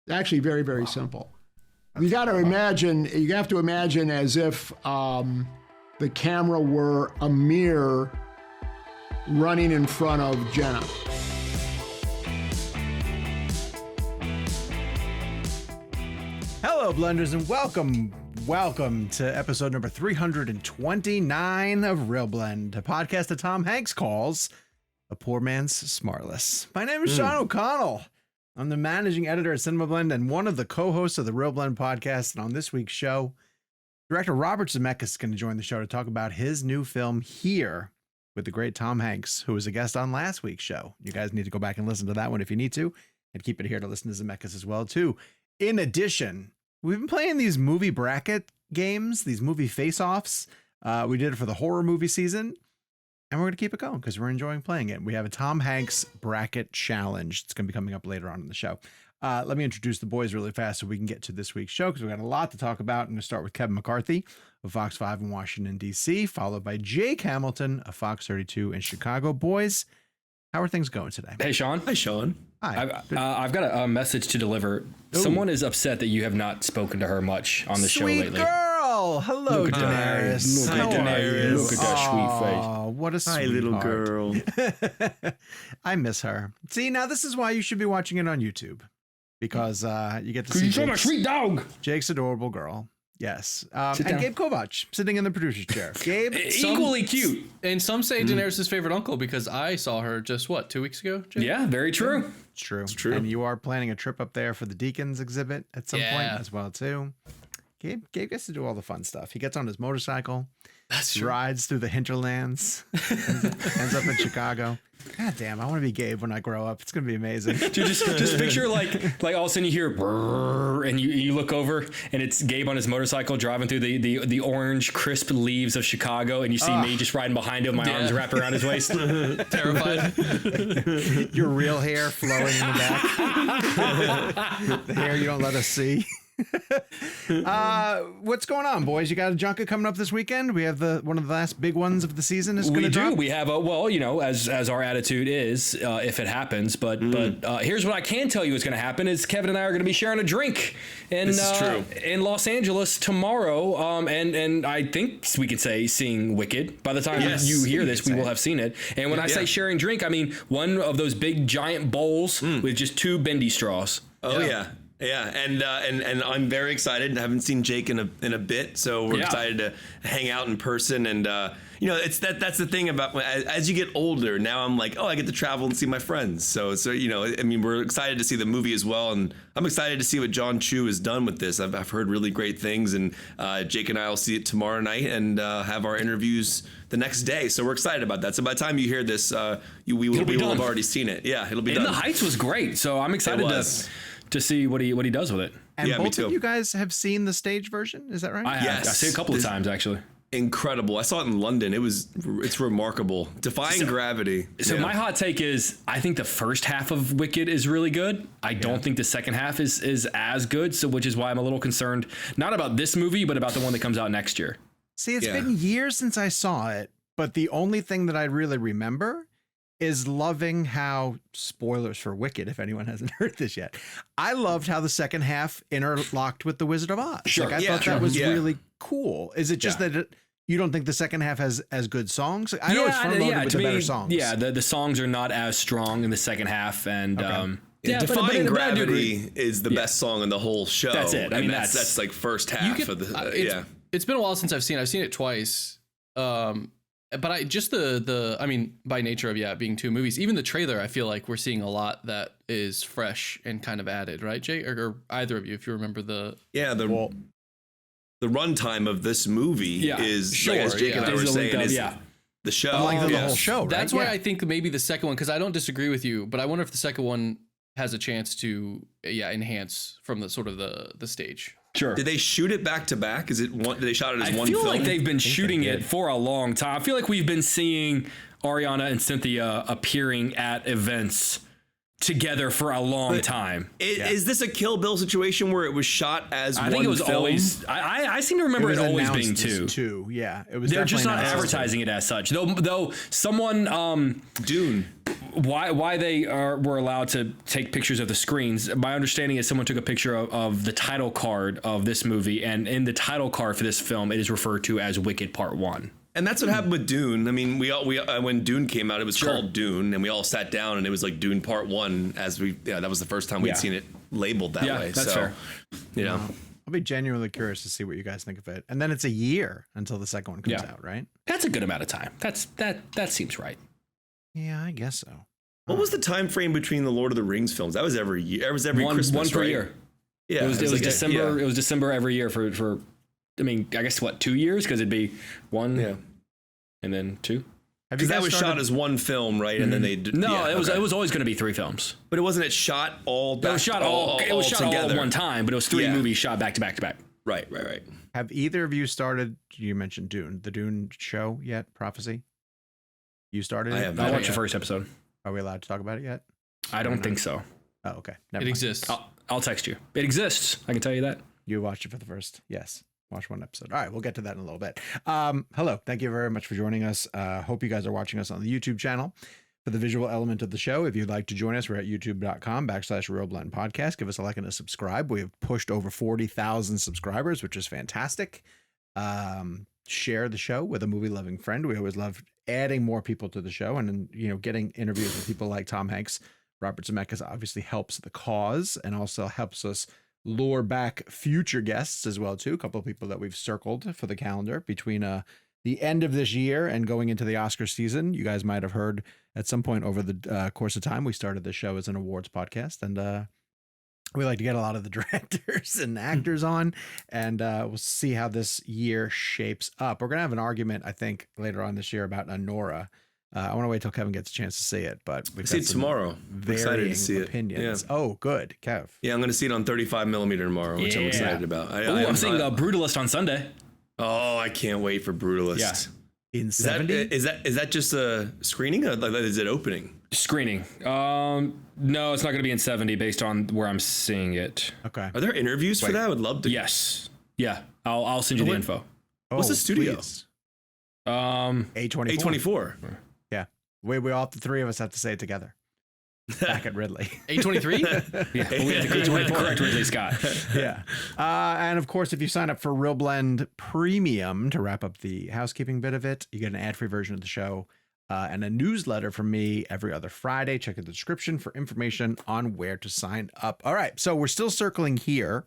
Actually, very, very simple. You got to imagine. You have to imagine as if the camera were a mirror running in front of Jenna. Hello, Blenders, and welcome to episode number 329 of ReelBlend, a podcast that Tom Hanks calls a poor man's Smartless. My name is Sean O'Connell. I'm the managing editor at CinemaBlend and one of the co-hosts of the ReelBlend podcast. And on this week's show, director Robert Zemeckis is going to join the show to talk about his new film Here with the great Tom Hanks, who was a guest on last week's show. You guys need to go back and listen to that one if you need to, and keep it here to listen to Zemeckis as well, too. In addition, we've been playing these movie bracket games, these movie face-offs. We did it for the horror movie season, and we're going to keep it going because we're enjoying playing it. We have a Tom Hanks bracket challenge. It's going to be coming up later on in the show. Let me introduce the boys really fast so we can get to this week's show because we've got a lot to talk about. I'm going to start with Kevin McCarthy of Fox 5 in Washington, D.C., followed by Jake Hamilton of Fox 32 in Chicago. Boys, how are things going today? Hey, Sean. Hi, Sean. Hi. I've got a message to deliver. Ooh. Someone is upset that you have not spoken to her much on the show lately. Sweet girl. Hello, Daenerys. Hi, How are Daenerys. you? Look at that sweet face. Oh, what a Hi, sweetheart. little girl. I miss her. See, now this is why you should be watching it on YouTube because you get to see You're a sweet dog. Jake's adorable girl. Yes. Sit And down. Gabe Kovacs sitting in the producer's chair. Gabe, Equally cute. And some say Daenerys' favorite uncle because I saw her just, 2 weeks ago? Jake? Yeah, very true. it's true. It's true. And you are planning a trip up there for the Deacons exhibit at some point Yeah. as well, too. Gabe gets to do all the fun stuff. He gets on his motorcycle. That's true. Rides through the hinterlands, ends up in Chicago. God damn, I want to be Gabe when I grow up. It's going to be amazing. Dude, just picture like all of a sudden you hear brrr, and you look over and it's Gabe on his motorcycle driving through the orange crisp leaves of Chicago, and you see me just riding behind him, my arms wrapped around his waist. Terrified. Your real hair flowing in the back. The hair you don't let us see. What's going on, boys? You got a junket coming up this weekend? We have one of the last big ones of the season is going to drop. We have as our attitude is, if it happens. But here's what I can tell you is going to happen: is Kevin and I are going to be sharing a drink in Los Angeles tomorrow. And I think we could say seeing Wicked. By the time you hear this, we will have seen it. And when I say sharing drink, I mean one of those big giant bowls with just two bendy straws. Oh yeah. Yeah, and I'm very excited. I haven't seen Jake in a bit, so we're excited to hang out in person. And it's that's the thing about as you get older. Now I'm like, I get to travel and see my friends. So we're excited to see the movie as well, and I'm excited to see what John Chu has done with this. I've heard really great things, and Jake and I will see it tomorrow night and have our interviews the next day. So we're excited about that. So by the time you hear this, we will have already seen it. Yeah, it'll be done. And The Heights was great, so I'm excited to see what he does with it. And me both too. of you guys have seen the stage version, is that right? I have. Yes. I see it a couple of times actually. Incredible. I saw it in London. It's remarkable. Defying gravity. So my hot take is I think the first half of Wicked is really good. I don't think the second half is as good, so which is why I'm a little concerned, not about this movie, but about the one that comes out next year. See, it's been years since I saw it, but the only thing that I really remember is loving how, spoilers for Wicked, if anyone hasn't heard this yet, I loved how the second half interlocked with The Wizard of Oz. Sure. I thought that was really cool. Is it just that you don't think the second half has as good songs? I know it's front-loaded with the better songs. Yeah, the songs are not as strong in the second half, and Defying Gravity is the best song in the whole show. That's it. I mean, that's like first half of the It's been a while since I've seen it twice. But I just by nature of being two movies, even the trailer, I feel like we're seeing a lot that is fresh and kind of added, right, Jay? Or either of you, if you remember the runtime of this movie is like, as Jake and I were saying, is the show. The length of the whole show, right? That's why I think maybe the second one, because I don't disagree with you, but I wonder if the second one has a chance to enhance from the sort of the stage. Sure. Did they shoot it back to back? Is it one? Did they shot it as one film? I feel like they've been shooting it for a long time. I feel like we've been seeing Ariana and Cynthia appearing at events together for a long time. Is this a Kill Bill situation where it was shot as one film? I think it was always. I seem to remember it always being two. Yeah, it was. They're just not advertising it as such. Though someone Dune. Why they were allowed to take pictures of the screens? My understanding is someone took a picture of the title card of this movie, and in the title card for this film, it is referred to as Wicked Part 1. And that's what happened with Dune. I mean, we when Dune came out, it was called Dune, and we all sat down, and it was like Dune Part 1. That was the first time we'd seen it labeled that way. That's fair. You know, I'll be genuinely curious to see what you guys think of it. And then it's a year until the second one comes out, right? That's a good amount of time. That seems right. Yeah, I guess so. What was the time frame between the Lord of the Rings films? That was every year. It was every Christmas, one per right? year. Yeah, it was like December. It was December every year for. I mean, I guess 2 years, because it'd be one, and then two. Because that was shot as one film, right? And then they did, it was always going to be 3 films. But it wasn't. It shot all. It was shot all at one time, but it was 3 movies shot back to back to back. Right. Have either of you started? You mentioned Dune, the Dune show yet? Prophecy. You started? I watched the first episode. Are we allowed to talk about it yet? I don't think so. Oh, okay. It exists. I'll text you. It exists. I can tell you that. You watched it for the first. Yes. Watch one episode. All right. We'll get to that in a little bit. Hello. Thank you very much for joining us. Hope you guys are watching us on the YouTube channel. For the visual element of the show, if you'd like to join us, we're at youtube.com/ReelBlend Podcast. Give us a like and a subscribe. We have pushed over 40,000 subscribers, which is fantastic. Share the show with a movie-loving friend. We always love adding more people to the show, and getting interviews with people like Tom Hanks. Robert Zemeckis obviously helps the cause and also helps us lure back future guests as well too. A couple of people that we've circled for the calendar between the end of this year and going into the Oscar season. You guys might have heard at some point over the course of time, we started the show as an awards podcast, and we like to get a lot of the directors and actors on, and we'll see how this year shapes up. We're going to have an argument, I think, later on this year about Nora. I want to wait till Kevin gets a chance to see it, but we've see it tomorrow. Excited to see opinions. Yeah. Oh, good, Kev. Yeah, I'm going to see it on 35 millimeter tomorrow, which I'm excited about. I'm seeing Brutalist on Sunday. Oh, I can't wait for Brutalist. Yeah. In 70? Is that just a screening? Or is it opening? Screening. No, it's not going to be in 70 based on where I'm seeing it. Okay. Are there interviews for that? I would love to. Yes. Yeah. I'll send you the info. What's the studio? Please. A24. A24. Yeah. We all, the three of us have to say it together. Back at Ridley. A23? Yeah. We have the correct Ridley Scott. Yeah. And of course, if you sign up for ReelBlend Premium, to wrap up the housekeeping bit of it, you get an ad-free version of the show and a newsletter from me every other Friday. Check the description for information on where to sign up. All right. So we're still circling here.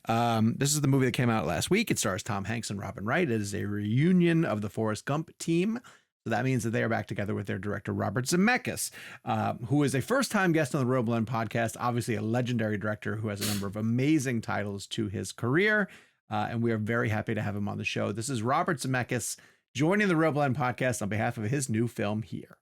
This is the movie that came out last week. It stars Tom Hanks and Robin Wright. It is a reunion of the Forrest Gump team. So that means that they are back together with their director, Robert Zemeckis, who is a first-time guest on the ReelBlend podcast, obviously a legendary director who has a number of amazing titles to his career, and we are very happy to have him on the show. This is Robert Zemeckis joining the ReelBlend podcast on behalf of his new film here.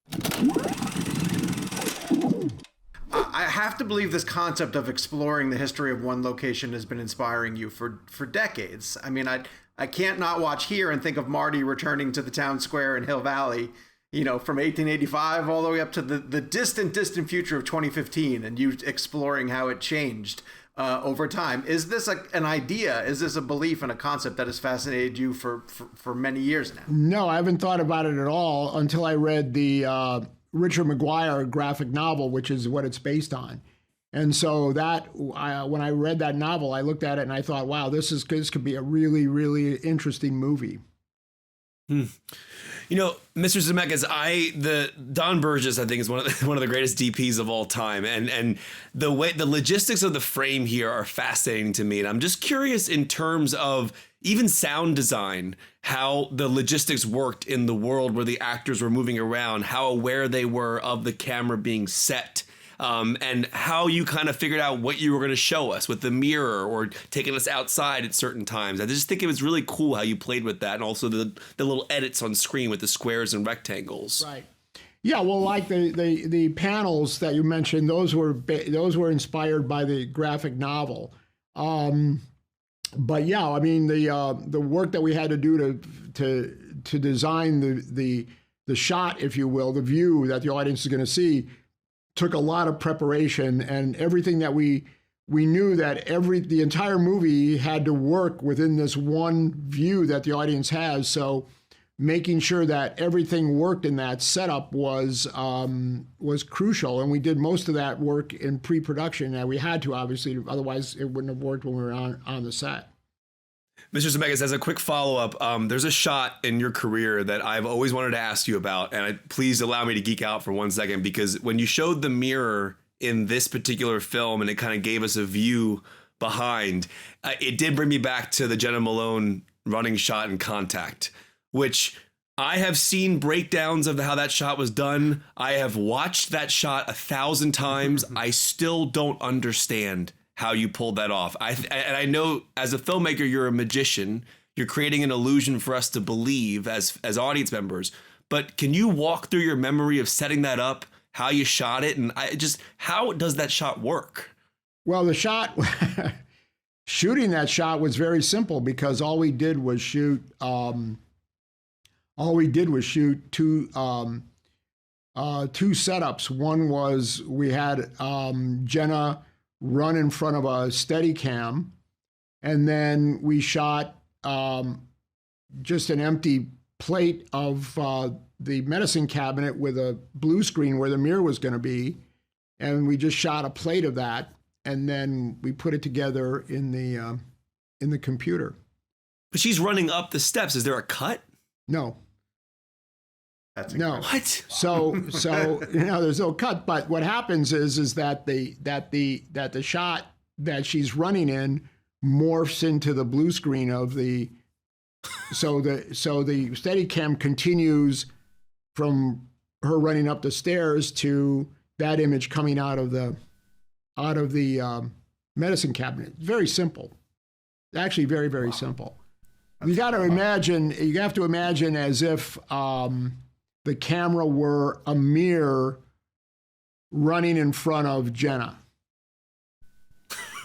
I have to believe this concept of exploring the history of one location has been inspiring you for decades. I mean, I can't not watch here and think of Marty returning to the town square in Hill Valley, from 1885 all the way up to the distant future of 2015, and you exploring how it changed over time. Is this an idea? Is this a belief and a concept that has fascinated you for many years now? No, I haven't thought about it at all until I read the Richard Maguire graphic novel, which is what it's based on. And so when I read that novel, I looked at it and I thought, wow, this could be a really, really interesting movie. Mr. Zemeckis, Don Burgess, I think, is one of the greatest DPs of all time, and the logistics of the frame here are fascinating to me, and I'm just curious in terms of even sound design, how the logistics worked in the world where the actors were moving around, how aware they were of the camera being set. And how you kind of figured out what you were going to show us with the mirror or taking us outside at certain times. I just think it was really cool how you played with that, and also the little edits on screen with the squares and rectangles. Right. Yeah. Well, like the panels that you mentioned, those were inspired by the graphic novel. But yeah, I mean the work that we had to do to design the shot, if you will, the view that the audience is going to see, took a lot of preparation, and everything that we knew that the entire movie had to work within this one view that the audience has. So making sure that everything worked in that setup was crucial. And we did most of that work in pre-production, and we had to, obviously, otherwise it wouldn't have worked when we were on the set. Mr. Zemeckis, as a quick follow-up, there's a shot in your career that I've always wanted to ask you about, and please allow me to geek out for 1 second, because when you showed the mirror in this particular film and it kind of gave us a view behind, it did bring me back to the Jenna Malone running shot in Contact, which I have seen breakdowns of how that shot was done. I have watched that shot 1,000 times. I still don't understand how you pulled that off. And I know as a filmmaker, you're a magician. You're creating an illusion for us to believe as audience members. But can you walk through your memory of setting that up, how you shot it, and how does that shot work? Well, the shot, shooting that shot was very simple, because all we did was shoot two setups. One was we had Jenna run in front of a Steadicam, and then we shot just an empty plate of the medicine cabinet with a blue screen where the mirror was going to be, and we just shot a plate of that, and then we put it together in the computer. But she's running up the steps. Is there a cut? No. That's no. incredible. What? So there's no cut. But what happens is that the shot that she's running in morphs into the blue screen of the. So the Steadicam continues from her running up the stairs to that image coming out of the medicine cabinet. Very simple. Actually, very, very simple. You have to imagine as if the camera were a mirror running in front of Jenna.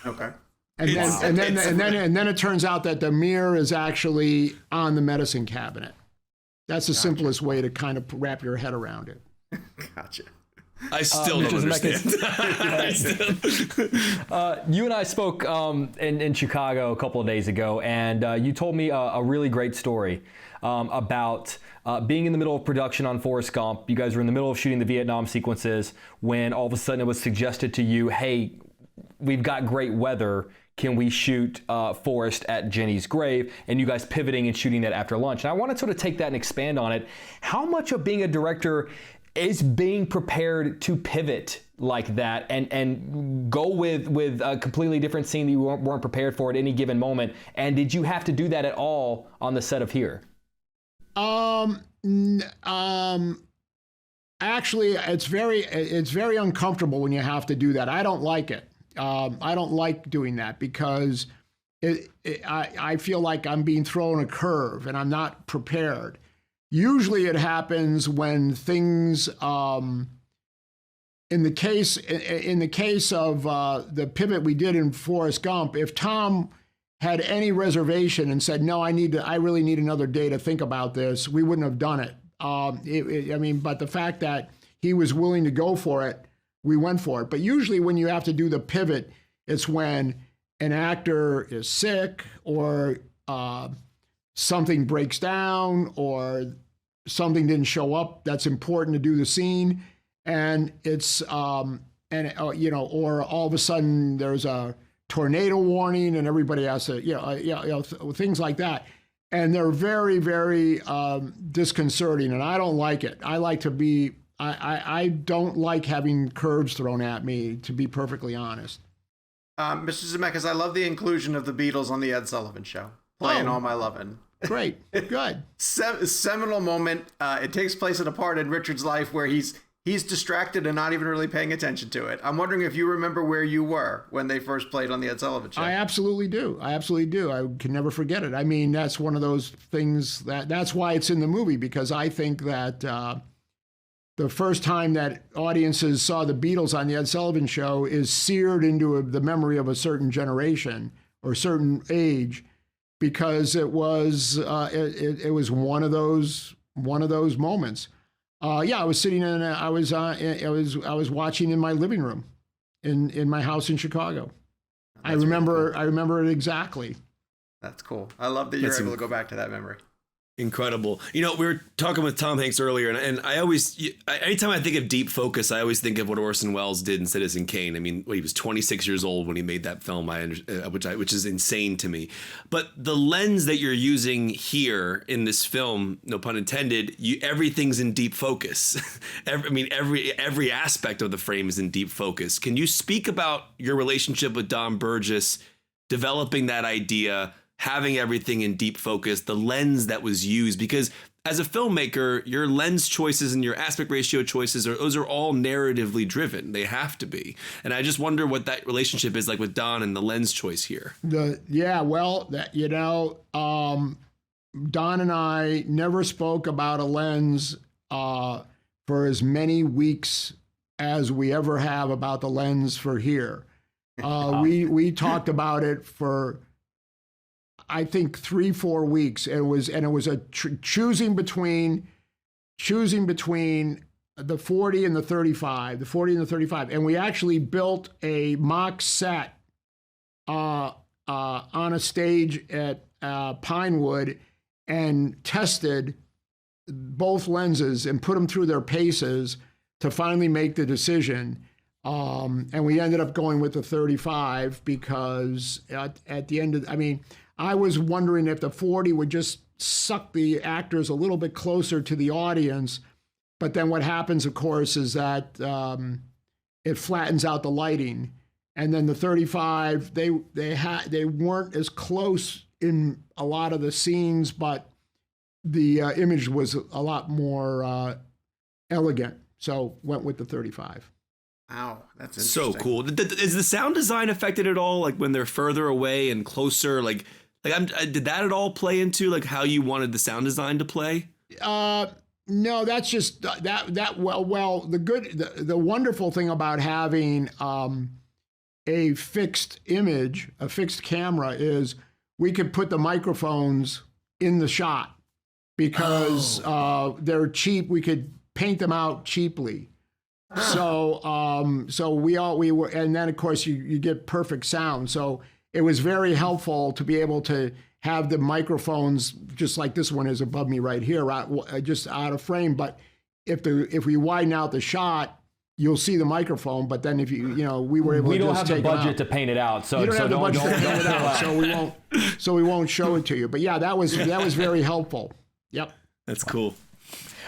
Okay. And then it turns out that the mirror is actually on the medicine cabinet. That's the simplest way to kind of wrap your head around it. Gotcha. I still don't understand. You and I spoke in Chicago a couple of days ago, and you told me a really great story about being in the middle of production on Forrest Gump. You guys were in the middle of shooting the Vietnam sequences when all of a sudden it was suggested to you, hey, we've got great weather. Can we shoot Forrest at Jenny's grave? And you guys pivoting and shooting that after lunch. And I want to sort of take that and expand on it. How much of being a director is being prepared to pivot like that and go with a completely different scene that you weren't prepared for at any given moment? And did you have to do that at all on the set of Here? Actually, it's very uncomfortable when you have to do that. I don't like it. I don't like doing that because I feel like I'm being thrown a curve and I'm not prepared. Usually it happens when things, in the case of the pivot we did in Forrest Gump, if Tom had any reservation and said, no, I really need another day to think about this, we wouldn't have done it. But the fact that he was willing to go for it, we went for it. But usually when you have to do the pivot, it's when an actor is sick or something breaks down or something didn't show up that's important to do the scene, and it's or all of a sudden there's a tornado warning and everybody has to things like that, and they're very, very disconcerting, and I don't like it. I don't like having curves thrown at me, to be perfectly honest. Mr. Zemeckis, I love the inclusion of the Beatles on the Ed Sullivan Show, playing All My Lovin'. Great, good. Seminal moment. It takes place at a part in Richard's life where he's distracted and not even really paying attention to it. I'm wondering if you remember where you were when they first played on the Ed Sullivan Show. I absolutely do. I can never forget it. I mean, that's one of those things that's why it's in the movie, because I think that the first time that audiences saw the Beatles on the Ed Sullivan Show is seared into the memory of a certain generation or a certain age, because it was one of those moments. Yeah, I was sitting in. I was watching in my living room, in my house in Chicago. I remember. Really cool. I remember it exactly. That's cool. I love that you're able to go back to that memory. Incredible. You know, we were talking with Tom Hanks earlier, and I always, anytime I think of deep focus, I always think of what Orson Welles did in Citizen Kane. I mean, he was 26 years old when he made that film, which is insane to me. But the lens that you're using here in this film, no pun intended, everything's in deep focus. every aspect of the frame is in deep focus. Can you speak about your relationship with Don Burgess, developing that idea, having everything in deep focus, the lens that was used? Because as a filmmaker, your lens choices and your aspect ratio choices, those are all narratively driven. They have to be. And I just wonder what that relationship is like with Don and the lens choice here. Don and I never spoke about a lens for as many weeks as we ever have about the lens for here. We talked about it for, I think, 3-4 weeks. It was a choosing between the 40 and the 35, and we actually built a mock set on a stage at Pinewood and tested both lenses and put them through their paces to finally make the decision. And we ended up going with the 35 because at the end of, I was wondering if the 40 would just suck the actors a little bit closer to the audience. But then what happens, of course, is that it flattens out the lighting. And then the 35, they weren't as close in a lot of the scenes, but the image was a lot more elegant. So went with the 35. Wow, that's interesting. So cool. Is the sound design affected at all? Like when they're further away and closer, did that at all play into like how you wanted the sound design to play? No, that's just the wonderful thing about having a fixed image, a fixed camera, is we could put the microphones in the shot because they're cheap. We could paint them out cheaply. So we were, and then of course you get perfect sound. So it was very helpful to be able to have the microphones just like this one is above me right here, just out of frame. But if we widen out the shot, you'll see the microphone. But then if we were able to just take it out. We don't have the budget to paint it out, so you don't have the budget to paint it out, so we won't show it to you. But yeah, that was very helpful. Yep, that's cool.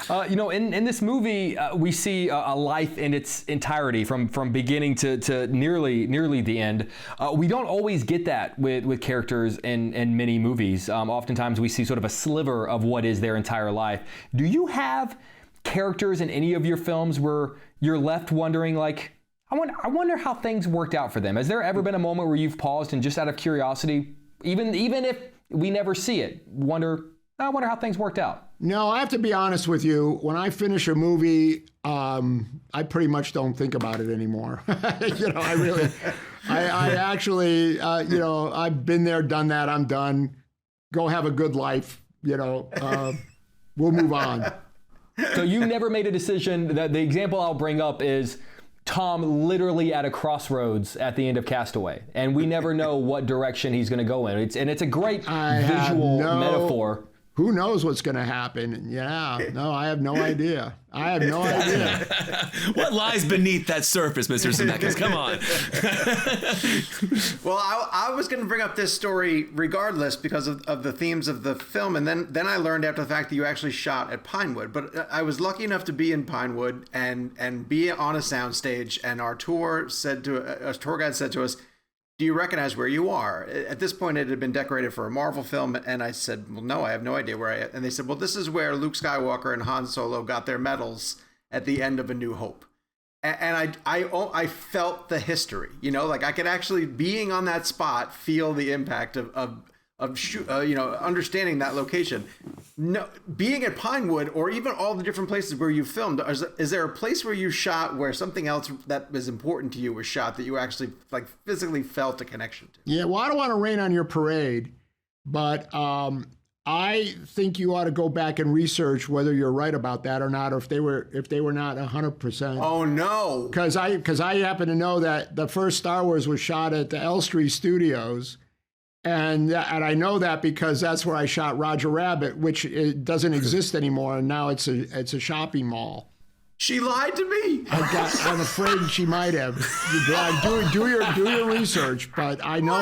In this movie, we see a life in its entirety from beginning to nearly the end. We don't always get that with characters in many movies. Oftentimes we see sort of a sliver of what is their entire life. Do you have characters in any of your films where you're left wondering, like, I wonder how things worked out for them? Has there ever been a moment where you've paused and just out of curiosity, even if we never see it, I wonder how things worked out? No, I have to be honest with you. When I finish a movie, I pretty much don't think about it anymore. I actually, I've been there, done that. I'm done. Go have a good life. We'll move on. So you never made a decision. The example I'll bring up is Tom literally at a crossroads at the end of Castaway, and we never know what direction he's going to go in. It's a great visual metaphor. Who knows what's going to happen? Yeah, no, I have no idea. What lies beneath that surface, Mr. Zemeckis? Come on. Well, I was going to bring up this story regardless because of the themes of the film, and then I learned after the fact that you actually shot at Pinewood. But I was lucky enough to be in Pinewood and be on a soundstage, and our tour guide said to us, "Do you recognize where you are?" At this point, it had been decorated for a Marvel film, and I said, "Well, no, I have no idea where I am." And they said, "Well, this is where Luke Skywalker and Han Solo got their medals at the end of A New Hope." And I felt the history, like I could actually, being on that spot, feel the impact of understanding that location. No, being at Pinewood or even all the different places where you filmed, is there a place where you shot where something else that was important to you was shot that you actually physically felt a connection to? Yeah, well, I don't want to rain on your parade, but I think you ought to go back and research whether you're right about that or not, or if they were not 100%. Oh no! Because I happen to know that the first Star Wars was shot at the Elstree Studios, and I know that because that's where I shot Roger Rabbit, which it doesn't exist anymore, and now it's a shopping mall. She lied to me. I'm afraid she might have. Do your research, but I know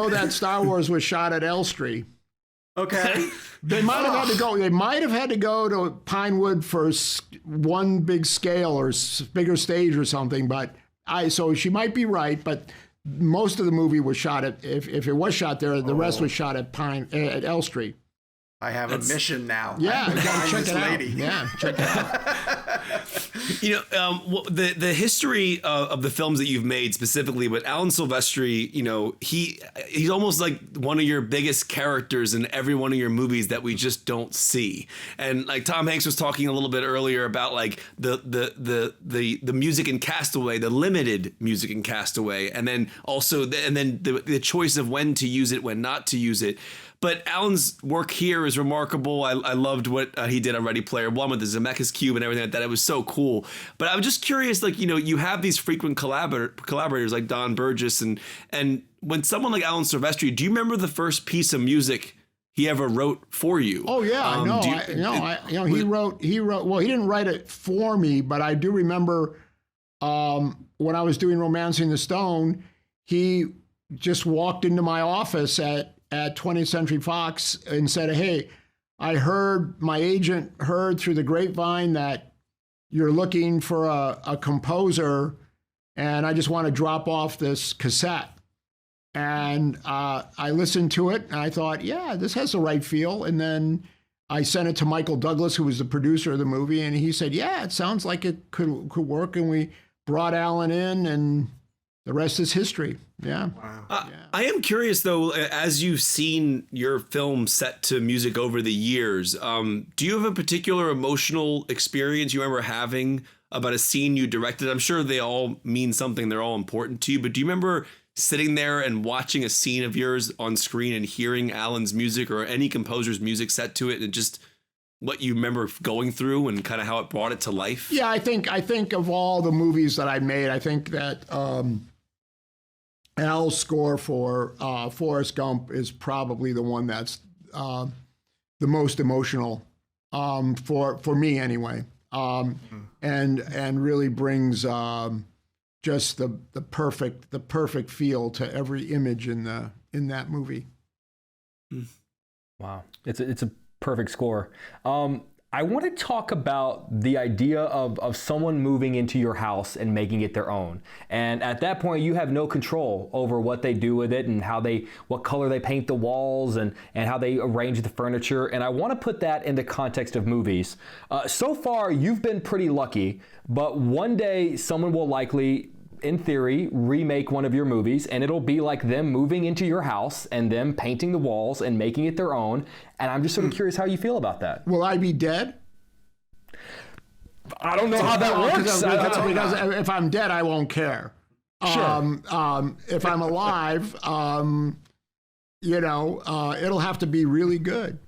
that Star Wars was shot at Elstree. Okay. They might have had to go. They might have had to go to Pinewood for one big scale or bigger stage or something. But so she might be right. But most of the movie was shot at. If it was shot there, the rest was shot at Elstree. I have a mission now. Yeah, check it out. Yeah, check it out. The history of the films that you've made specifically, but Alan Silvestri, he's almost like one of your biggest characters in every one of your movies that we just don't see. And like Tom Hanks was talking a little bit earlier about like the music in Castaway, the limited music in Castaway, and then also the choice of when to use it, when not to use it. But Alan's work here is remarkable. I loved what he did on Ready Player One with the Zemeckis cube and everything like that. It was so cool. But I'm just curious, like, you have these frequent collaborators like Don Burgess, and when someone like Alan Silvestri, do you remember the first piece of music he ever wrote for you? Oh yeah, he wrote. Well, he didn't write it for me, but I do remember when I was doing Romancing the Stone, he just walked into my office at 20th Century Fox and said, "Hey, my agent heard through the grapevine that you're looking for a composer, and I just want to drop off this cassette." And I listened to it, and I thought, yeah, this has the right feel. And then I sent it to Michael Douglas, who was the producer of the movie, and he said, yeah, it sounds like it could work. And we brought Alan in, and the rest is history. Yeah. Wow. I am curious, though, as you've seen your film set to music over the years, do you have a particular emotional experience you remember having about a scene you directed? I'm sure they all mean something. They're all important to you. But do you remember sitting there and watching a scene of yours on screen and hearing Alan's music or any composer's music set to it, and just what you remember going through and kind of how it brought it to life? Yeah, I think of all the movies that I made, I think that Al's score for Forrest Gump is probably the one that's the most emotional for me anyway, and really brings just the perfect feel to every image in that movie. Wow, it's a perfect score. I want to talk about the idea of someone moving into your house and making it their own. And at that point, you have no control over what they do with it and what color they paint the walls and how they arrange the furniture. And I want to put that in the context of movies. So far, you've been pretty lucky, but one day someone will likely, in theory, remake one of your movies, and it'll be like them moving into your house and them painting the walls and making it their own. And I'm just sort of curious how you feel about that. Will I be dead? I don't know how that works. Because if I'm dead, I won't care. Sure. If I'm alive, it'll have to be really good.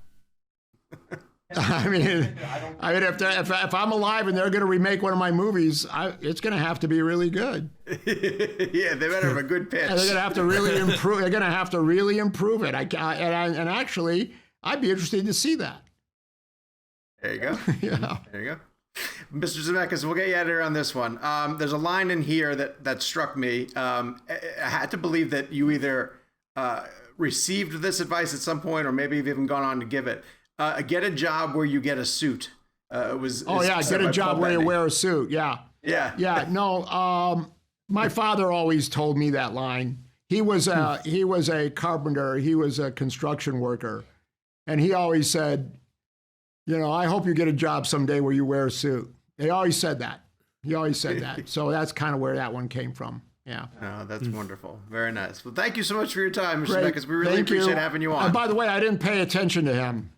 I mean, if I'm alive and they're going to remake one of my movies, it's going to have to be really good. Yeah, they better have a good pitch. And they're going to have to really improve. They're going to have to really improve it. And actually, I'd be interested to see that. There you go. Yeah. There you go. Mr. Zemeckis, we'll get you out of here on this one. There's a line in here that struck me. I had to believe that you either received this advice at some point, or maybe you've even gone on to give it. Get a job where you get a suit. Get a job where you wear a suit. Yeah. Yeah. No, my father always told me that line. He was a carpenter. He was a construction worker. And he always said, I hope you get a job someday where you wear a suit. He always said that. So that's kind of where that one came from. Yeah. Oh, that's wonderful. Very nice. Well, thank you so much for your time, Mr. Zemeckis. We really appreciate having you on. By the way, I didn't pay attention to him.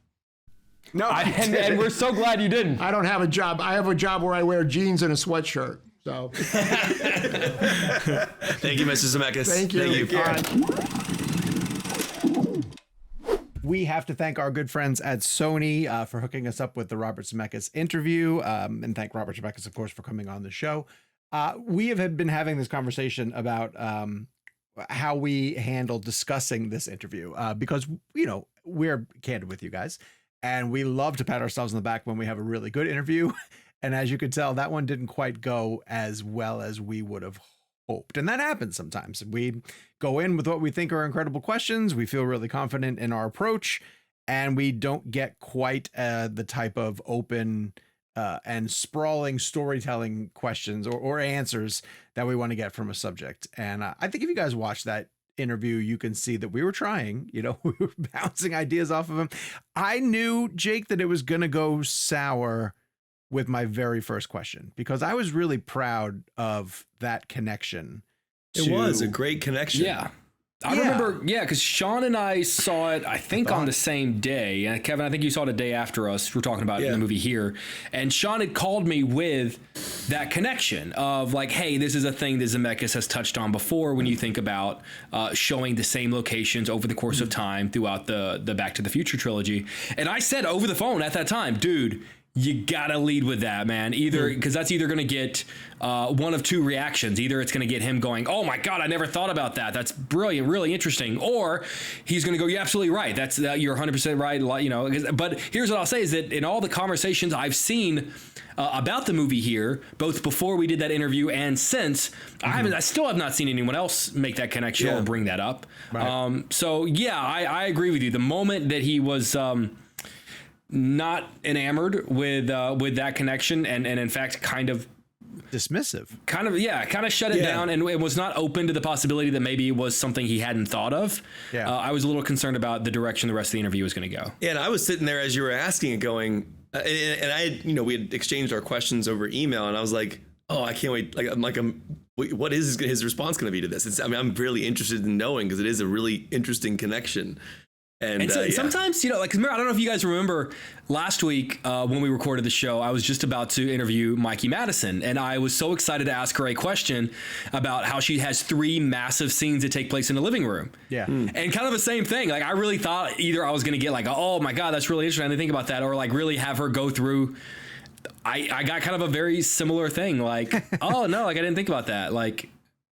No, and we're so glad you didn't. I don't have a job. I have a job where I wear jeans and a sweatshirt. So. Thank you, Mr. Zemeckis. Thank you. Thank you. We have to thank our good friends at Sony for hooking us up with the Robert Zemeckis interview, and thank Robert Zemeckis, of course, for coming on the show. We have been having this conversation about how we handle discussing this interview because, you know, we're candid with you guys, and we love to pat ourselves on the back when we have a really good interview. And as you could tell, that one didn't quite go as well as we would have hoped. And that happens sometimes. We go in with what we think are incredible questions. We feel really confident in our approach, and we don't get quite the type of open and sprawling storytelling questions or answers that we want to get from a subject. And I think if you guys watch that interview, you can see that we were trying, you know, we were bouncing ideas off of him. I knew, Jake, that it was going to go sour with my very first question, because I was really proud of that connection. It was a great connection. Yeah. I remember, because Sean and I saw it, I think, on the same day. And Kevin, I think you saw it a day after us. We're talking about the movie here. And Sean had called me with that connection of like, hey, this is a thing that Zemeckis has touched on before when you think about showing the same locations over the course of time throughout the Back to the Future trilogy. And I said over the phone at that time, dude, you gotta lead with that, man. Either because that's either gonna get one of two reactions. Either it's gonna get him going, "Oh my God, I never thought about that. That's brilliant, really interesting," or he's gonna go, "You're absolutely right. That's you're 100% right." You know. But here's what I'll say: is that in all the conversations I've seen about the movie here, both before we did that interview and since, I still have not seen anyone else make that connection or bring that up. Right. So yeah, I agree with you. The moment that he was not enamored with that connection and in fact kind of dismissive, kind of shut it down, and it was not open to the possibility that maybe it was something he hadn't thought of. I was a little concerned about the direction the rest of the interview was going to go. And I was sitting there as you were asking and going, and I had, you know, we had exchanged our questions over email, and I was like, oh, I can't wait. What is his response going to be to this? I'm really interested in knowing, because it is a really interesting connection. And sometimes, you know, like, I don't know if you guys remember last week when we recorded the show, I was just about to interview Mikey Madison, and I was so excited to ask her a question about how she has 3 massive scenes that take place in the living room. Yeah. And kind of the same thing. Like, I really thought either I was going to get like, oh my God, that's really interesting, I didn't think about that, or like really have her go through. I got kind of a very similar thing. Like, oh no, like I didn't think about that. Like,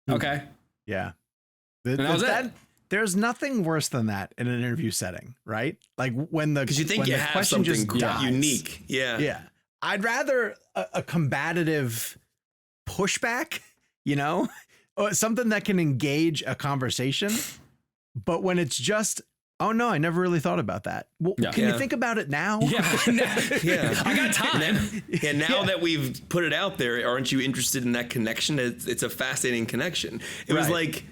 okay. Yeah. And that was it. There's nothing worse than that in an interview setting, right? Like because you think you have something unique. Yeah. I'd rather a combative pushback, you know, or something that can engage a conversation. But when it's just, oh no, I never really thought about that. Well, can you think about it now? I got time. Now that we've put it out there, aren't you interested in that connection? It's a fascinating connection. It was like,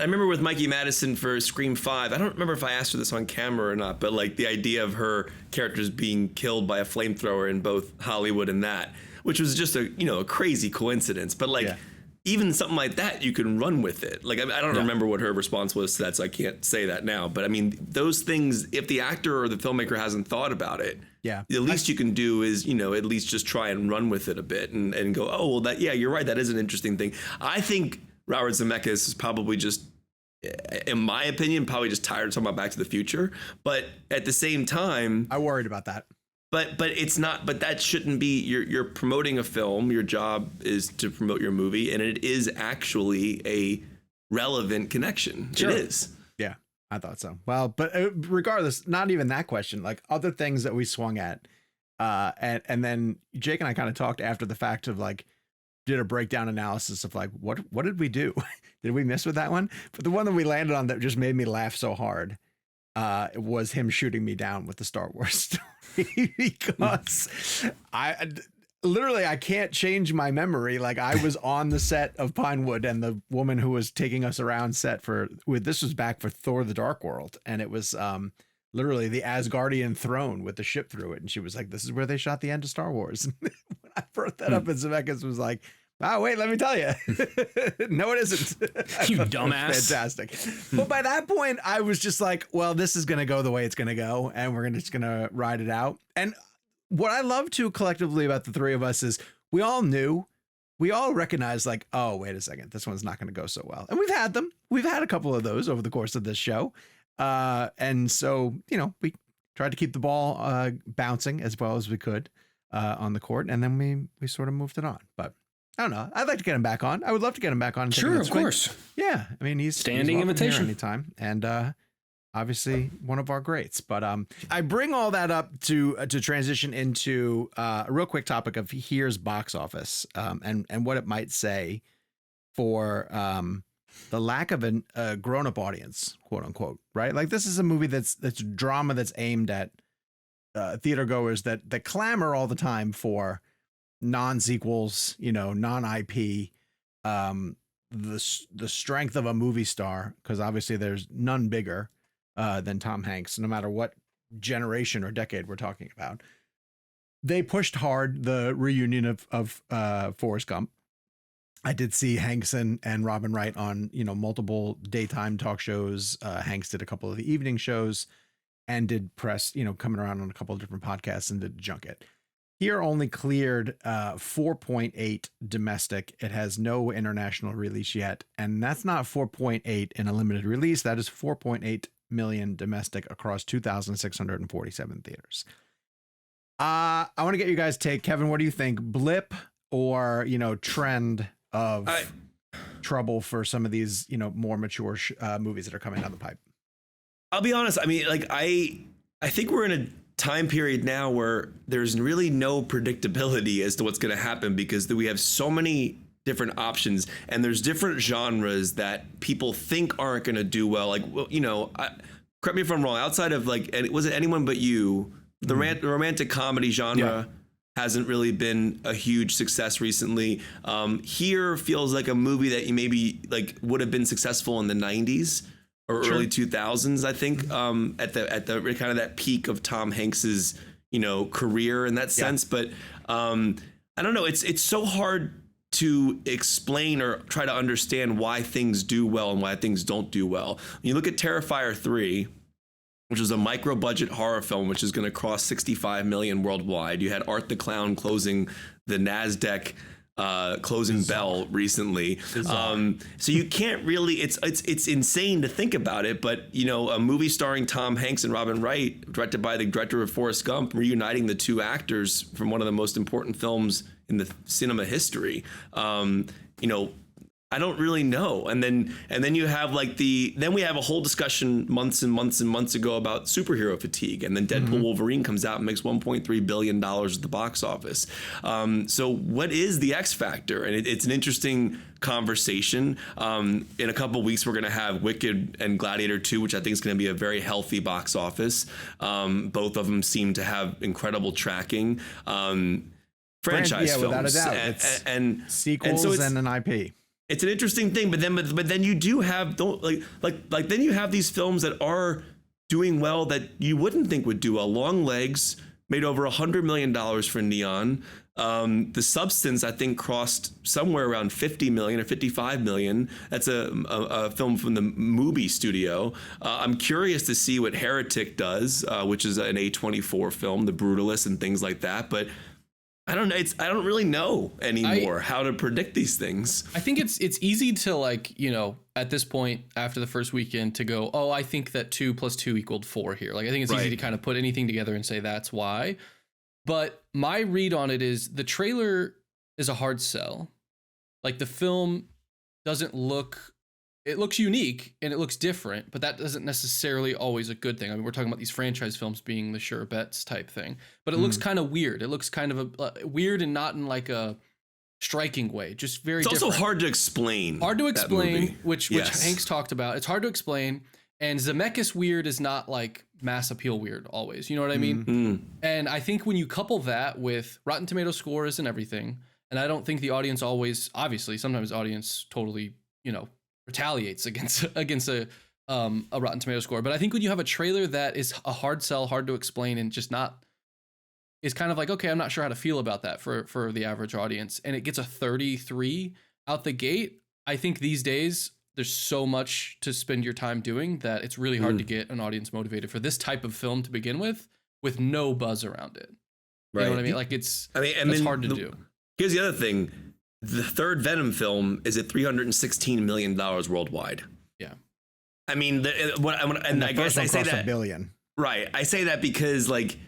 I remember with Mikey Madison for Scream 5, I don't remember if I asked her this on camera or not, but like the idea of her characters being killed by a flamethrower in both Hollywood and that, which was just a crazy coincidence. But like even something like that, you can run with it. Like, I don't remember what her response was to that, so I can't say that now. But I mean, those things, if the actor or the filmmaker hasn't thought about it, the least you can do is, at least just try and run with it a bit and go, oh, well, you're right. That is an interesting thing. I think Robert Zemeckis is probably just, in my opinion, probably just tired of talking about Back to the Future. But at the same time, I worried about that. But it's not. But that shouldn't be. You're promoting a film. Your job is to promote your movie, and it is actually a relevant connection. Sure. It is. Yeah, I thought so. Well, but regardless, not even that question. Like other things that we swung at, and then Jake and I kind of talked after the fact of like, did a breakdown analysis of like what did we do? Did we miss with that one? But the one that we landed on that just made me laugh so hard was him shooting me down with the Star Wars story, because I can't change my memory. Like I was on the set of Pinewood, and the woman who was taking us around set this was back for Thor: The Dark World, and it was literally the Asgardian throne with the ship through it, and she was like, "This is where they shot the end of Star Wars." When I brought that up, and Zemeckis was like, "Oh, wait, let me tell you." No, it isn't. You dumbass. Fantastic. But by that point, I was just like, well, this is going to go the way it's going to go, and we're just going to ride it out. And what I love too collectively about the three of us is we all recognized like, oh, wait a second, this one's not going to go so well. And we've had them. We've had a couple of those over the course of this show. And so, we tried to keep the ball bouncing as well as we could on the court, and then we sort of moved it on. But I don't know. I'd like to get him back on. I would love to get him back on. Sure, of course. Yeah, I mean, he's standing welcome here invitation anytime, and obviously one of our greats. But I bring all that up to transition into a real quick topic of here's box office, and what it might say for the lack of a grown-up audience, quote unquote, right? Like, this is a movie that's drama that's aimed at theater goers that clamor all the time for non-sequels, non-IP, the strength of a movie star, because obviously there's none bigger than Tom Hanks, no matter what generation or decade we're talking about. They pushed hard the reunion of Forrest Gump. I did see Hanks and Robin Wright on, multiple daytime talk shows. Hanks did a couple of the evening shows and did press, coming around on a couple of different podcasts and did junket. Here only cleared 4.8 domestic. It has no international release yet. And that's not 4.8 in a limited release. That is 4.8 million domestic across 2,647 theaters. I want to get you guys' take. Kevin, what do you think? Blip or, trend of trouble for some of these, more mature movies that are coming down the pipe? I'll be honest. I mean, like, I think we're in a time period now where there's really no predictability as to what's going to happen, because we have so many different options, and there's different genres that people think aren't going to do well. Like, correct me if I'm wrong, outside of, like, was it Anyone But You, the romantic comedy genre hasn't really been a huge success recently. Here feels like a movie that you maybe like would have been successful in the 90s or early 2000s, I think, at the kind of that peak of Tom Hanks's, career in that sense. But I don't know. It's so hard to explain or try to understand why things do well and why things don't do well. When you look at Terrifier 3, which was a micro budget horror film, which is going to cross 65 million worldwide. You had Art the Clown closing the NASDAQ closing bell recently. So you can't really, it's insane to think about it, but a movie starring Tom Hanks and Robin Wright, directed by the director of Forrest Gump, reuniting the two actors from one of the most important films in the cinema history. I don't really know. And then you have then we have a whole discussion months and months and months ago about superhero fatigue. And then Deadpool Wolverine comes out and makes $1.3 billion at the box office. So what is the X factor? And it's an interesting conversation. In a couple of weeks, we're going to have Wicked and Gladiator 2, which I think is going to be a very healthy box office. Both of them seem to have incredible tracking. Franchise films. Without a doubt. And sequels and an IP. It's an interesting thing, but then you do have then you have these films that are doing well that you wouldn't think would do well. Long Legs made over $100 million for Neon. The Substance, I think, crossed somewhere around 50 million or 55 million. That's a film from the Mubi studio. I'm curious to see what Heretic does, which is an A24 film, The Brutalist and things like that. But I don't know. I don't really know anymore how to predict these things. I think it's easy to at this point after the first weekend to go, oh, I think that 2 + 2 = 4 here. Like, I think it's easy to kind of put anything together and say that's why. But my read on it is the trailer is a hard sell. Like, the film doesn't look, it looks unique and it looks different, but that doesn't necessarily always a good thing. I mean, we're talking about these franchise films being the sure bets type thing, but it looks kind of weird. It looks kind of weird and not in like a striking way, just very different. It's also hard to explain. Hard to explain, which Hanks talked about. It's hard to explain. And Zemeckis weird is not like mass appeal weird always. You know what I mean? And I think when you couple that with Rotten Tomato scores and everything, and I don't think the audience always, obviously, sometimes the audience totally, retaliates against a Rotten Tomato score. But I think when you have a trailer that is a hard sell, hard to explain, and just not, is kind of like, okay, I'm not sure how to feel about that for the average audience, and it gets a 33 out the gate. I think these days there's so much to spend your time doing that it's really hard to get an audience motivated for this type of film to begin with no buzz around it. You know what I mean? Like, it's hard to do. Here's the other thing. The third Venom film is at $316 million worldwide. Yeah. I mean, and I guess I say that $1 billion. Right. I say that because like,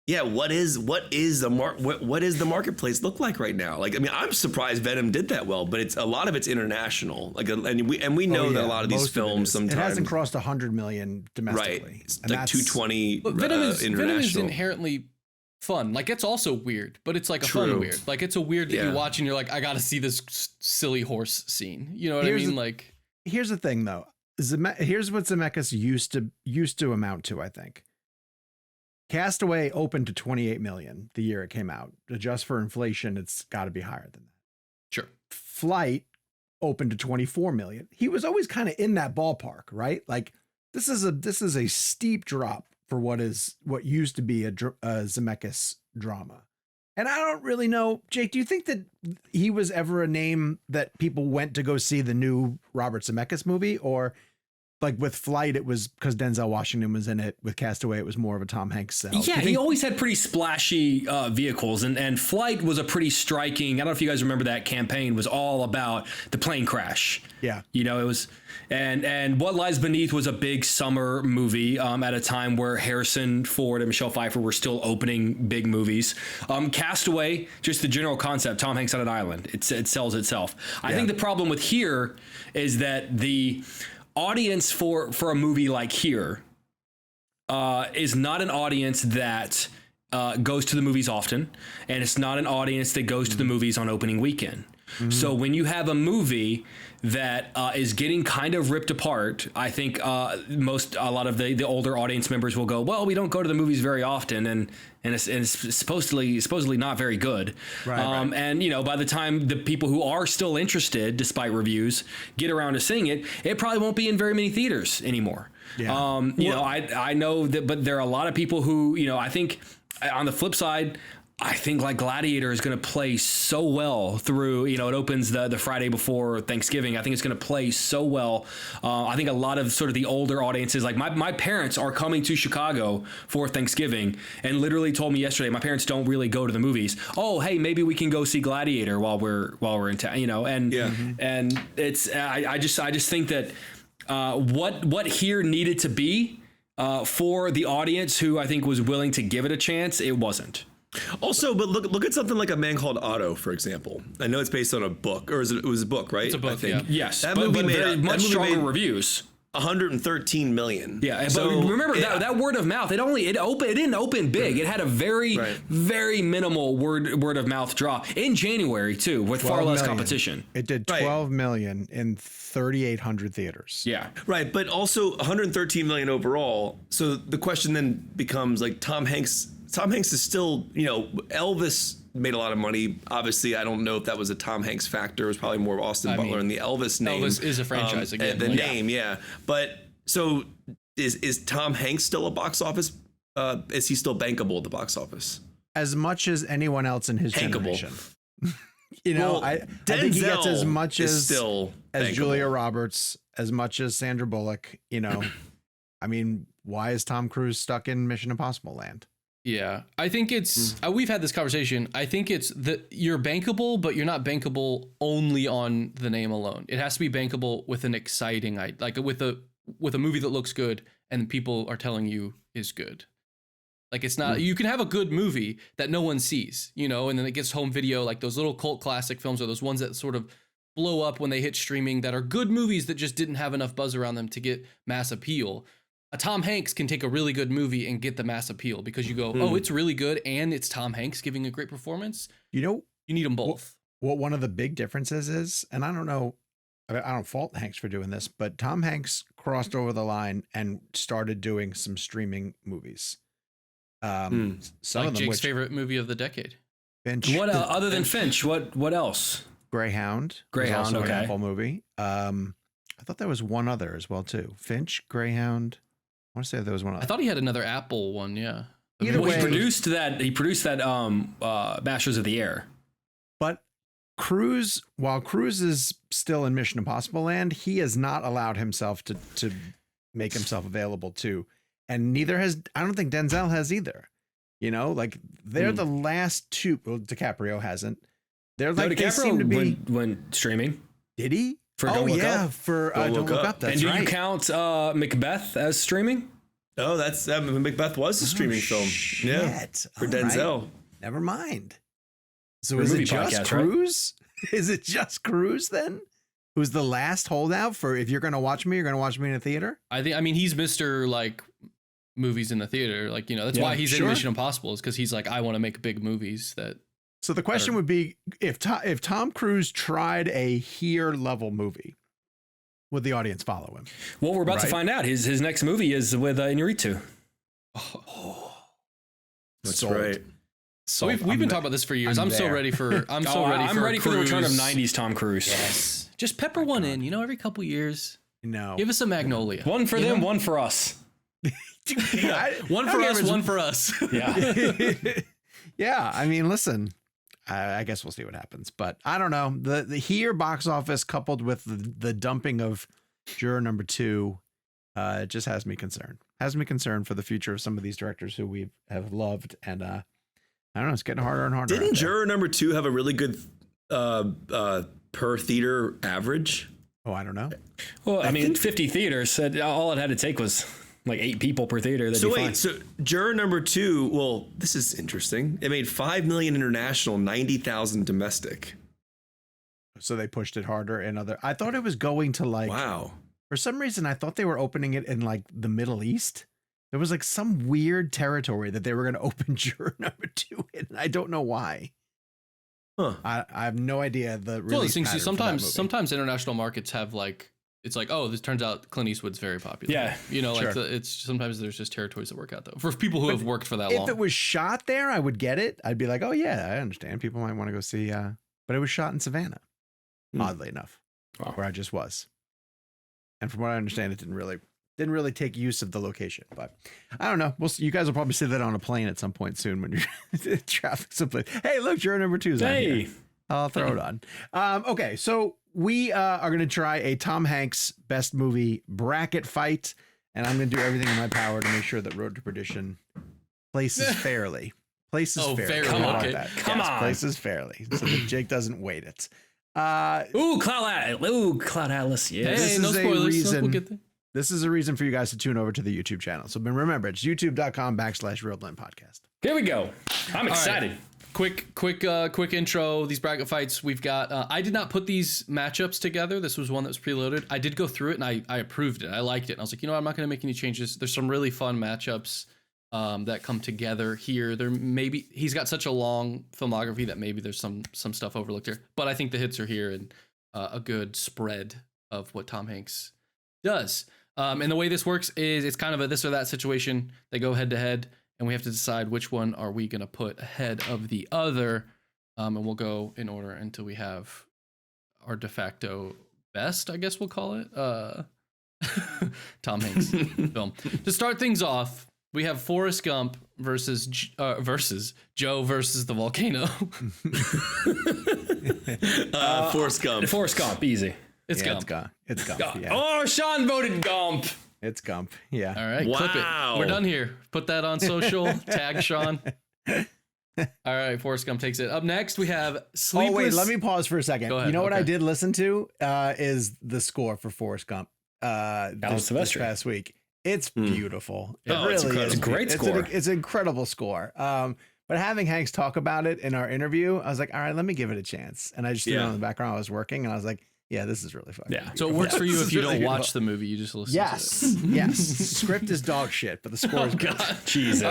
yeah, what is the marketplace look like right now? Like, I mean, I'm surprised Venom did that well, but it's a lot of it's international. Like, and we know that a lot of these films sometimes it hasn't crossed 100 million domestically. Right. It's like 220 Venom is international. inherently fun. Like, it's also weird, but it's like a fun weird. Like, it's a weird that you watch and you're like, I got to see this silly horse scene. You know what I mean? Here's the thing though. Here's what Zemeckis used to amount to, I think. Castaway opened to 28 million the year it came out. Adjust for inflation, it's got to be higher than that. Sure. Flight opened to 24 million. He was always kind of in that ballpark, right? Like this is a steep drop for what used to be a Zemeckis drama. And I don't really know, Jake, do you think that he was ever a name that people went to go see the new Robert Zemeckis movie? Or like with Flight, it was because Denzel Washington was in it. With Castaway, it was more of a Tom Hanks sell. Yeah, he always had pretty splashy vehicles, and Flight was a pretty striking. I don't know if you guys remember that campaign was all about the plane crash. Yeah, you know, it was, and What Lies Beneath was a big summer movie at a time where Harrison Ford and Michelle Pfeiffer were still opening big movies. Castaway, just the general concept, Tom Hanks on an island, it sells itself. I think the problem with Here is that the audience for a movie like Here is not an audience that goes to the movies often, and it's not an audience that goes to the movies on opening weekend. So when you have a movie that is getting kind of ripped apart, I think a lot of the older audience members will go, well, we don't go to the movies very often, and it's supposedly not very good. Right. And you know, by the time the people who are still interested, despite reviews, get around to seeing it, it probably won't be in very many theaters anymore. Yeah. You know, I know that, but there are a lot of people who, you know, I think on the flip side, I think like Gladiator is going to play so well through, you know, it opens the Friday before Thanksgiving. I think it's going to play so well. I think a lot of sort of the older audiences, like my parents are coming to Chicago for Thanksgiving and literally told me yesterday, my parents don't really go to the movies. Oh, hey, maybe we can go see Gladiator while we're in town, you know, and it's, I just think that what Here needed to be for the audience who I think was willing to give it a chance, it wasn't. Also, but look at something like A Man Called Otto, for example. I know it's based on a book, or it was a book, right? It's a book, I think. yeah. Yes, that movie made much stronger reviews. 113 million. Yeah, so, but remember that word of mouth. It didn't open big. It had a very very minimal word of mouth draw in January too, with far less competition. It did 12 million in 3,800 theaters. Yeah, right. But also 113 million overall. So the question then becomes like Tom Hanks is still, you know, Elvis made a lot of money. Obviously, I don't know if that was a Tom Hanks factor. It was probably more Austin Butler and the Elvis name. Elvis is a franchise again. The name, yeah. But so is Tom Hanks still a box office? Is he still bankable at the box office? As much as anyone else in his generation. You know, I think he gets as much as Julia Roberts, as much as Sandra Bullock. You know, I mean, why is Tom Cruise stuck in Mission Impossible land? Yeah, I think it's, we've had this conversation. I think it's that you're bankable, but you're not bankable only on the name alone. It has to be bankable with an exciting, like with a movie that looks good and people are telling you is good. Like it's not, you can have a good movie that no one sees, you know, and then it gets home video, like those little cult classic films or those ones that sort of blow up when they hit streaming that are good movies that just didn't have enough buzz around them to get mass appeal. A Tom Hanks can take a really good movie and get the mass appeal because you go, oh, it's really good and it's Tom Hanks giving a great performance. You know, you need them both. What one of the big differences is, and I don't know, I don't fault Hanks for doing this, but Tom Hanks crossed over the line and started doing some streaming movies. Some like of them, Jake's favorite movie of the decade. Finch. What other than Finch? What else? Greyhound. Greyhound, okay. An Apple movie. I thought there was one other as well too. Finch, Greyhound. I want to say there was one other. I thought he had another Apple one. Yeah. Either way, he produced that Masters of the Air. But Cruise, while Cruise is still in Mission Impossible land, he has not allowed himself to make himself available to, and neither has, I don't think Denzel has either. You know, like they're the last two. Well, DiCaprio hasn't. They're like, DiCaprio they seem to be went streaming. Did he? for Don't Look Up. for Don't Look Up. That's and do right. you count Macbeth as streaming? Oh, that's Macbeth was a streaming film. Yeah, for Denzel. Right. Never mind. So For is movie it just podcast, right? Cruise? Is it just Cruise then? Who's the last holdout for if you're going to watch me, you're going to watch me in a theater? I mean, he's Mr. like movies in the theater. Like, you know, that's why he's in Mission Impossible, is because he's like, I want to make big movies that. So the question would be, if Tom Cruise tried a here level movie, would the audience follow him? Well, we're about to find out. His next movie is with Inarritu. That's Sold. right. So we've been talking about this for years. I'm so ready for. I'm ready for the return of '90s Tom Cruise. Yes. Just pepper one in. You know, every couple years. No. Give us a Magnolia. One for them, one for us. One for us, one for us. Yeah. Yeah. I mean, listen. I guess we'll see what happens, but I don't know. The here box office coupled with the dumping of Juror Number 2 just has me concerned. Has me concerned for the future of some of these directors who we have loved, and I don't know. It's getting harder and harder. Didn't Juror Number 2 have a really good per theater average? Oh, I don't know. Well, I mean, 50 theaters said all it had to take was like 8 people per theater. So wait, so Juror Number 2, well, this is interesting. It made $5 million international, 90,000 domestic. So they pushed it harder in other. I thought it was going to like. Wow. For some reason, I thought they were opening it in like the Middle East. There was like some weird territory that they were going to open Juror Number 2 in. I don't know why. Huh. I have no idea the Well, release pattern for that movie. sometimes international markets have like, it's like, oh, this turns out Clint Eastwood's very popular. Yeah, you know, like sure. it's sometimes there's just territories that work out though for people who have worked for that long. If it was shot there, I would get it. I'd be like, oh yeah, I understand. People might want to go see. But it was shot in Savannah, oddly enough, where I just was. And from what I understand, it didn't really take use of the location. But I don't know. We'll see. You guys will probably see that on a plane at some point soon when you're traffic someplace. Hey, look, Juror Number 2 is on here. I'll throw it on. Okay, so we are going to try a Tom Hanks best movie bracket fight, and I'm going to do everything in my power to make sure that Road to Perdition places fairly. Places fairly. fairly. Come on, Okay. Come on. places fairly, so that Jake doesn't wait it. Cloud Atlas. Yeah. Hey, This no is a spoilers. reason- We'll get there. This is a reason for you guys to tune over to the YouTube channel. So remember, it's youtube.com/ReelBlend Podcast. Here we go. I'm excited. Quick intro. These bracket fights we've got. I did not put these matchups together. This was one that was preloaded. I did go through it and I approved it. I liked it. And I was like, you know what? I'm not going to make any changes. There's some really fun matchups that come together here. There maybe he's got such a long filmography that maybe there's some stuff overlooked here. But I think the hits are here and a good spread of what Tom Hanks does. And the way this works is it's kind of a this or that situation. They go head to head, and we have to decide which one are we going to put ahead of the other. And we'll go in order until we have our de facto best, I guess we'll call it. Tom Hanks film. To start things off, we have Forrest Gump versus Joe versus the volcano. Forrest Gump. Forrest Gump, easy. It's Gump. It's Gump. Yeah. Oh, Sean voted Gump. It's Gump. Yeah. All right, clip it. We're done here. Put that on social. Tag Sean. All right, Forrest Gump takes it. Up next, we have Sleepless. Oh wait, let me pause for a second. Go ahead. You know what I Okay. did listen to is the score for Forrest Gump this past week. It's beautiful. It Oh, it's really incredible. is. It's a great score. It's an incredible score. But having Hanks talk about it in our interview, I was like, all right, let me give it a chance. And I just threw it on the background. I was working, and I was like, yeah, this is really fun. Yeah. So it works for you if you don't really watch the movie. You just listen to it. Yes. Script is dog shit, but the score is good. Jesus.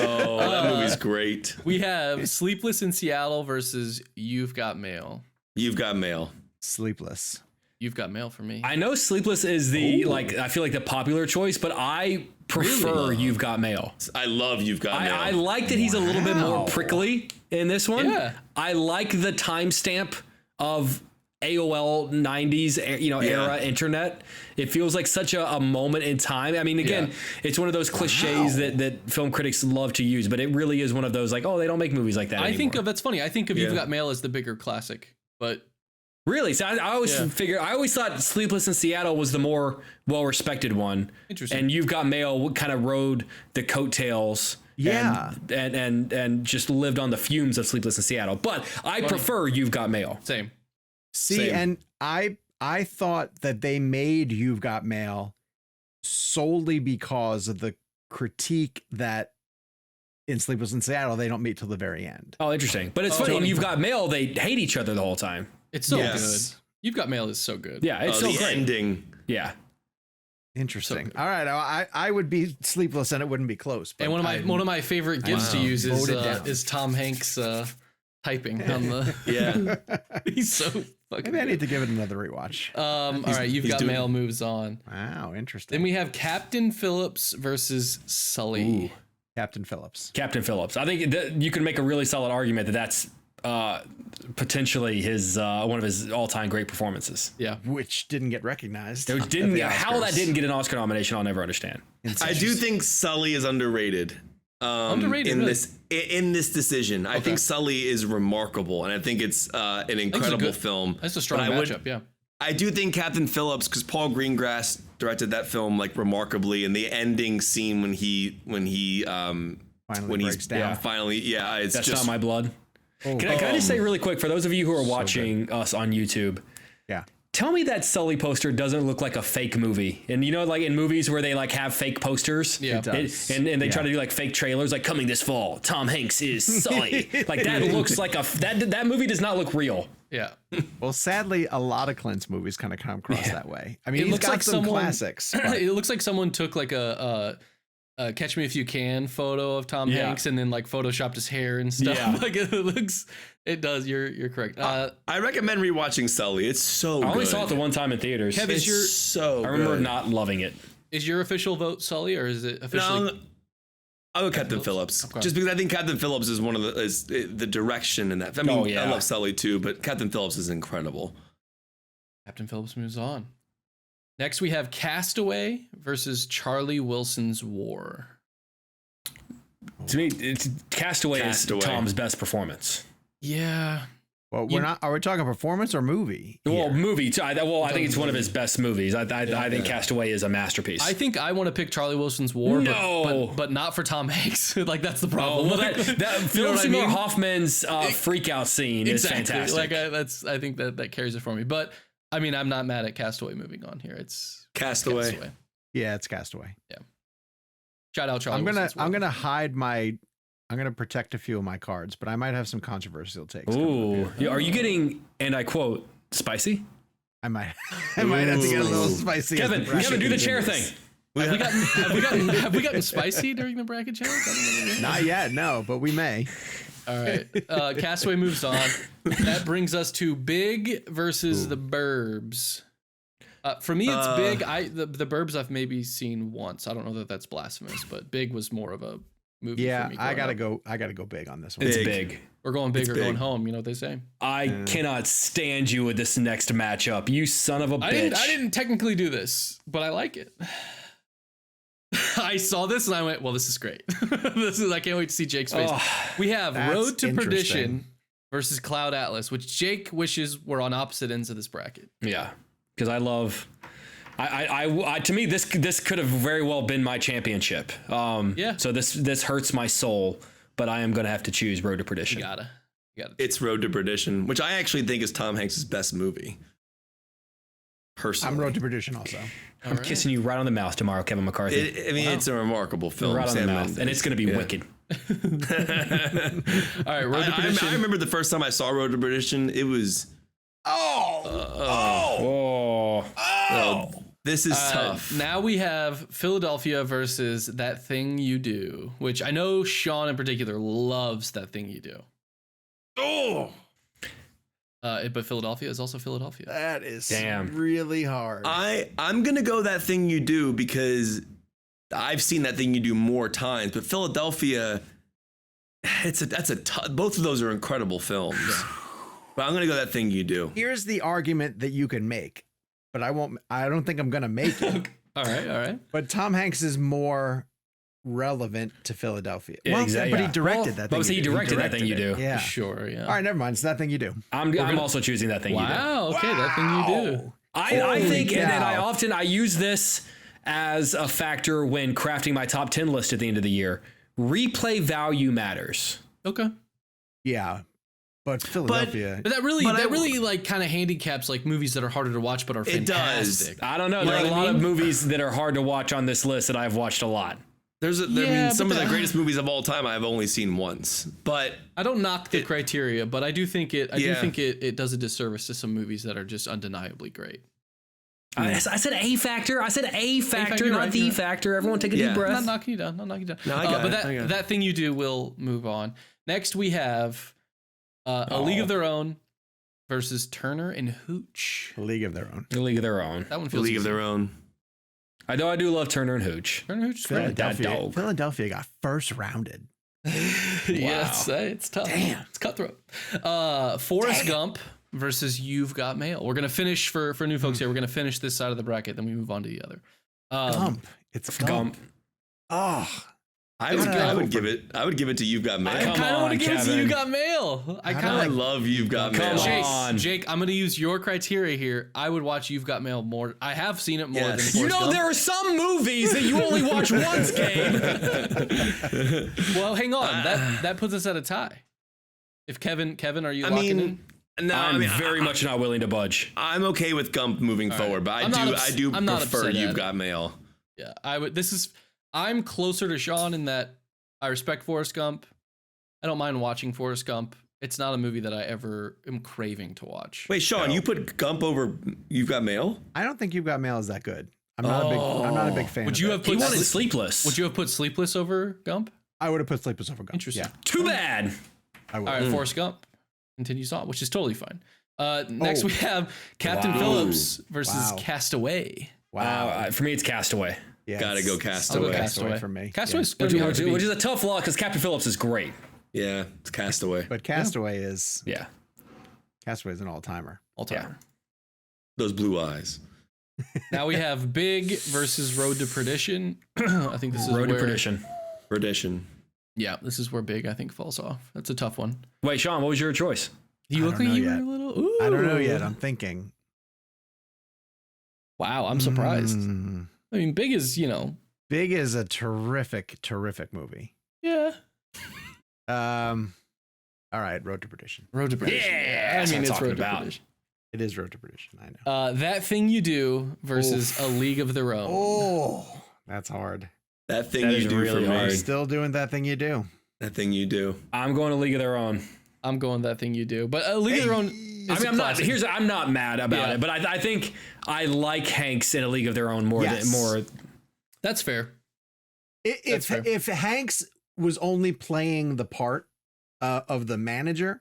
No, that movie's great. We have Sleepless in Seattle versus You've Got Mail. You've Got Mail. Sleepless. You've Got Mail for me. I know Sleepless is the I feel like the popular choice, but I prefer You've Got Mail. I love You've Got Mail. I like that he's a little bit more prickly in this one. Yeah. I like the timestamp of AOL 90s, era internet. It feels like such a moment in time. I mean, again, it's one of those cliches that film critics love to use, but it really is one of those like, oh, they don't make movies like that anymore. That's funny. I think of You've Got Mail as the bigger classic, but really, so I always I always thought Sleepless in Seattle was the more well-respected one. Interesting. And You've Got Mail kind of rode the coattails. Yeah. And just lived on the fumes of Sleepless in Seattle. But I prefer You've Got Mail. same. See, and I I thought that they made You've Got Mail solely because of the critique that in Sleepless in Seattle, they don't meet till the very end. Oh, interesting. But it's funny. In You've Got Mail, they hate each other the whole time. It's so good. You've Got Mail is so good. Yeah, it's so the great. ending. Yeah. Interesting. All right, I would be Sleepless and it wouldn't be close. But And one of my favorite gifs to use is Tom Hanks typing on the. Yeah. He's so fucking. Maybe I need to give it another rewatch. All right, You've Got Mail moves on. Wow, interesting. Then we have Captain Phillips versus Sully. Captain Phillips. Captain Phillips. I think that you can make a really solid argument that that's potentially his one of his all-time great performances. Yeah, Which didn't get recognized. It didn't. How that didn't get an Oscar nomination, I'll never understand. I do think Sully is underrated. Underrated in really? this decision. I think Sully is remarkable, and I think it's an incredible film. That's a strong But matchup. Yeah. I do think Captain Phillips, because Paul Greengrass directed that film like remarkably, and the ending scene when he breaks down. It's That's just not my blood. Can I just say really quick for those of you who are watching us on YouTube? Yeah. Tell me that Sully poster doesn't look like a fake movie. And you know, like in movies where they like have fake posters, Yeah. It does. and they try to do like fake trailers, like coming this fall, Tom Hanks is Sully. Like that looks like that movie does not look real. Yeah. Well, sadly, a lot of Clint's movies kind of come across that way. I mean, It he's looks got like some someone- classics. but- It looks like someone took like a Catch Me If You Can photo of Tom Hanks and then like photoshopped his hair and stuff. Yeah. Like it does. You're correct. I recommend rewatching Sully. It's so good. I only saw it the one time in theaters. Kev, It's so I remember good. not loving it. Is your official vote Sully or is it officially? No, I'll go Captain Phillips. Okay. Just because I think Captain Phillips is one of the direction in that. I mean, I love Sully too, but Captain Phillips is incredible. Captain Phillips moves on. Next, we have Castaway versus Charlie Wilson's War. To me, Castaway is Castaway. Tom's best performance. Yeah. Well, we're not. Are we talking performance or movie? Well, movie. I think it's one of his best movies. I think Castaway is a masterpiece. I think I want to pick Charlie Wilson's War, No. but not for Tom Hanks. Like that's the problem. well, that You know Philip what I Seymour mean? Hoffman's freak out scene is fantastic. Like I think that carries it for me. But I mean, I'm not mad at Castaway moving on here. It's Castaway. Yeah, it's Castaway. Shout out Charlie. I'm gonna hide my. I'm gonna protect a few of my cards, but I might have some controversial takes. Ooh, are you getting? And I quote, spicy? I might. I might have to get a little spicy. Kevin, do the chair thing. Have we gotten spicy during the bracket challenge? I don't know. Not yet, no, but we may. All right. Castaway moves on. That brings us to Big versus the Burbs. For me, it's Big. The Burbs I've maybe seen once. I don't know that that's blasphemous, but Big was more of a movie. Yeah, for me I gotta growing up. go. I gotta go big on this one. It's big. We're going big or going home. You know what they say. I cannot stand you with this next matchup. You son of a bitch. I didn't technically do this, but I like it. I saw this and I went, well, this is great. I can't wait to see Jake's face. We have that's Road to interesting. Perdition versus Cloud Atlas, which Jake wishes were on opposite ends of this bracket. Yeah, because I love. I to me this could have very well been my championship. Yeah. So this hurts my soul, but I am gonna have to choose Road to Perdition. You gotta. It's Road to Perdition, which I actually think is Tom Hanks' best movie. Personally, I'm Road to Perdition also. I'm kissing you right on the mouth tomorrow, Kevin McCarthy. It's a remarkable film. Right on the Sam mouth, Mendes. and it's gonna be wicked. All right, Road to Perdition. I remember the first time I saw Road to Perdition. It was this is tough. Now we have Philadelphia versus That Thing You Do, which I know Sean in particular loves That Thing You Do. But Philadelphia is also Philadelphia. That is Damn. really hard. I'm gonna go That Thing You Do because I've seen That Thing You Do more times, but Philadelphia, both of those are incredible films. But I'm gonna go That Thing You Do. Here's the argument that you can make, but I won't. I don't think I'm gonna make it. All right. But Tom Hanks is more relevant to Philadelphia. Yeah, exactly, But yeah. he directed that. But Thing he You Do. directed That Thing You Do. Yeah. Sure, yeah. All right, never mind. It's That Thing You Do. I'm also choosing That Thing You Do. Wow, okay, That Thing You Do. I think, Holy and cow. I use this as a factor when crafting my top 10 list at the end of the year. Replay value matters. Okay. Yeah. But Philadelphia. But that really like kind of handicaps like movies that are harder to watch but are fantastic. I don't know. There are a lot of movies that are hard to watch on this list that I've watched a lot. Some of the greatest movies of all time I've only seen once. But I don't knock the criteria, but I do think it does a disservice to some movies that are just undeniably great. I said A factor. I said A factor, not the factor. Everyone take a deep breath. Not knocking you down. Not knocking you down. No, I got but that thing you do will move on. Next we have A League of Their Own versus Turner and Hooch. A League of Their Own. A League of Their Own. That one feels League of Their Own. I do love Turner and Hooch. Turner and Hooch is great. That dog. Philadelphia got first rounded. Yeah, it's tough. Damn, it's cutthroat. Forrest Gump versus You've Got Mail. We're gonna finish for new folks here. We're gonna finish this side of the bracket, then we move on to the other. Gump. It's Gump. Oh, I would give it to You've Got Mail. I kind of want to give it to You Got Mail. I love You've Got Mail. Jake, I'm going to use your criteria here. I would watch You've Got Mail more. I have seen it more than Forrest Gump. There are some movies that you only watch once, Gabe. Well, hang on. That puts us at a tie. If Kevin, are you locking in? No, I'm very much not willing to budge. I'm okay with Gump moving forward, but I do prefer You've Got Mail. Yeah, I would. I'm closer to Sean in that I respect Forrest Gump. I don't mind watching Forrest Gump. It's not a movie that I ever am craving to watch. Wait, Sean, you put Gump over You've Got Mail? I don't think You've Got Mail is that good. I'm not a big fan. Would you have put Sleepless? Would you have put Sleepless over Gump? I would have put Sleepless over Gump. Interesting. Yeah. Too bad. I would. All right, Forrest Gump continues on, which is totally fine. Next we have Captain Phillips versus Castaway. Wow. For me, it's Castaway. Yes. Gotta go Castaway. Castaway for me. Castaway's Which is a tough law because Captain Phillips is great. Yeah, it's Castaway. But Castaway is Castaway's an all-timer. All-timer. Those blue eyes. Now we have Big versus Road to Perdition. I think this is Road to Perdition. Perdition. Yeah, this is where Big, I think, falls off. That's a tough one. Wait, Sean, what was your choice? You look like you were a little... Ooh. I don't know yet. I'm thinking. Wow, I'm surprised. I mean, Big is, Big is a terrific movie. Yeah. All right, Road to Perdition. Road to Perdition. Yeah, I mean, it's Road to about. Perdition. It is Road to Perdition, I know. That Thing You Do versus A League of Their Own. Oh, that's hard. That Thing You Do really for me. hard. Still doing That Thing You Do. That Thing You Do. I'm going to League of Their Own. I'm going That Thing You Do. But A League of Their Own... I'm not mad about it, but I think I like Hanks in A League of Their Own more. That's fair. If Hanks was only playing the part of the manager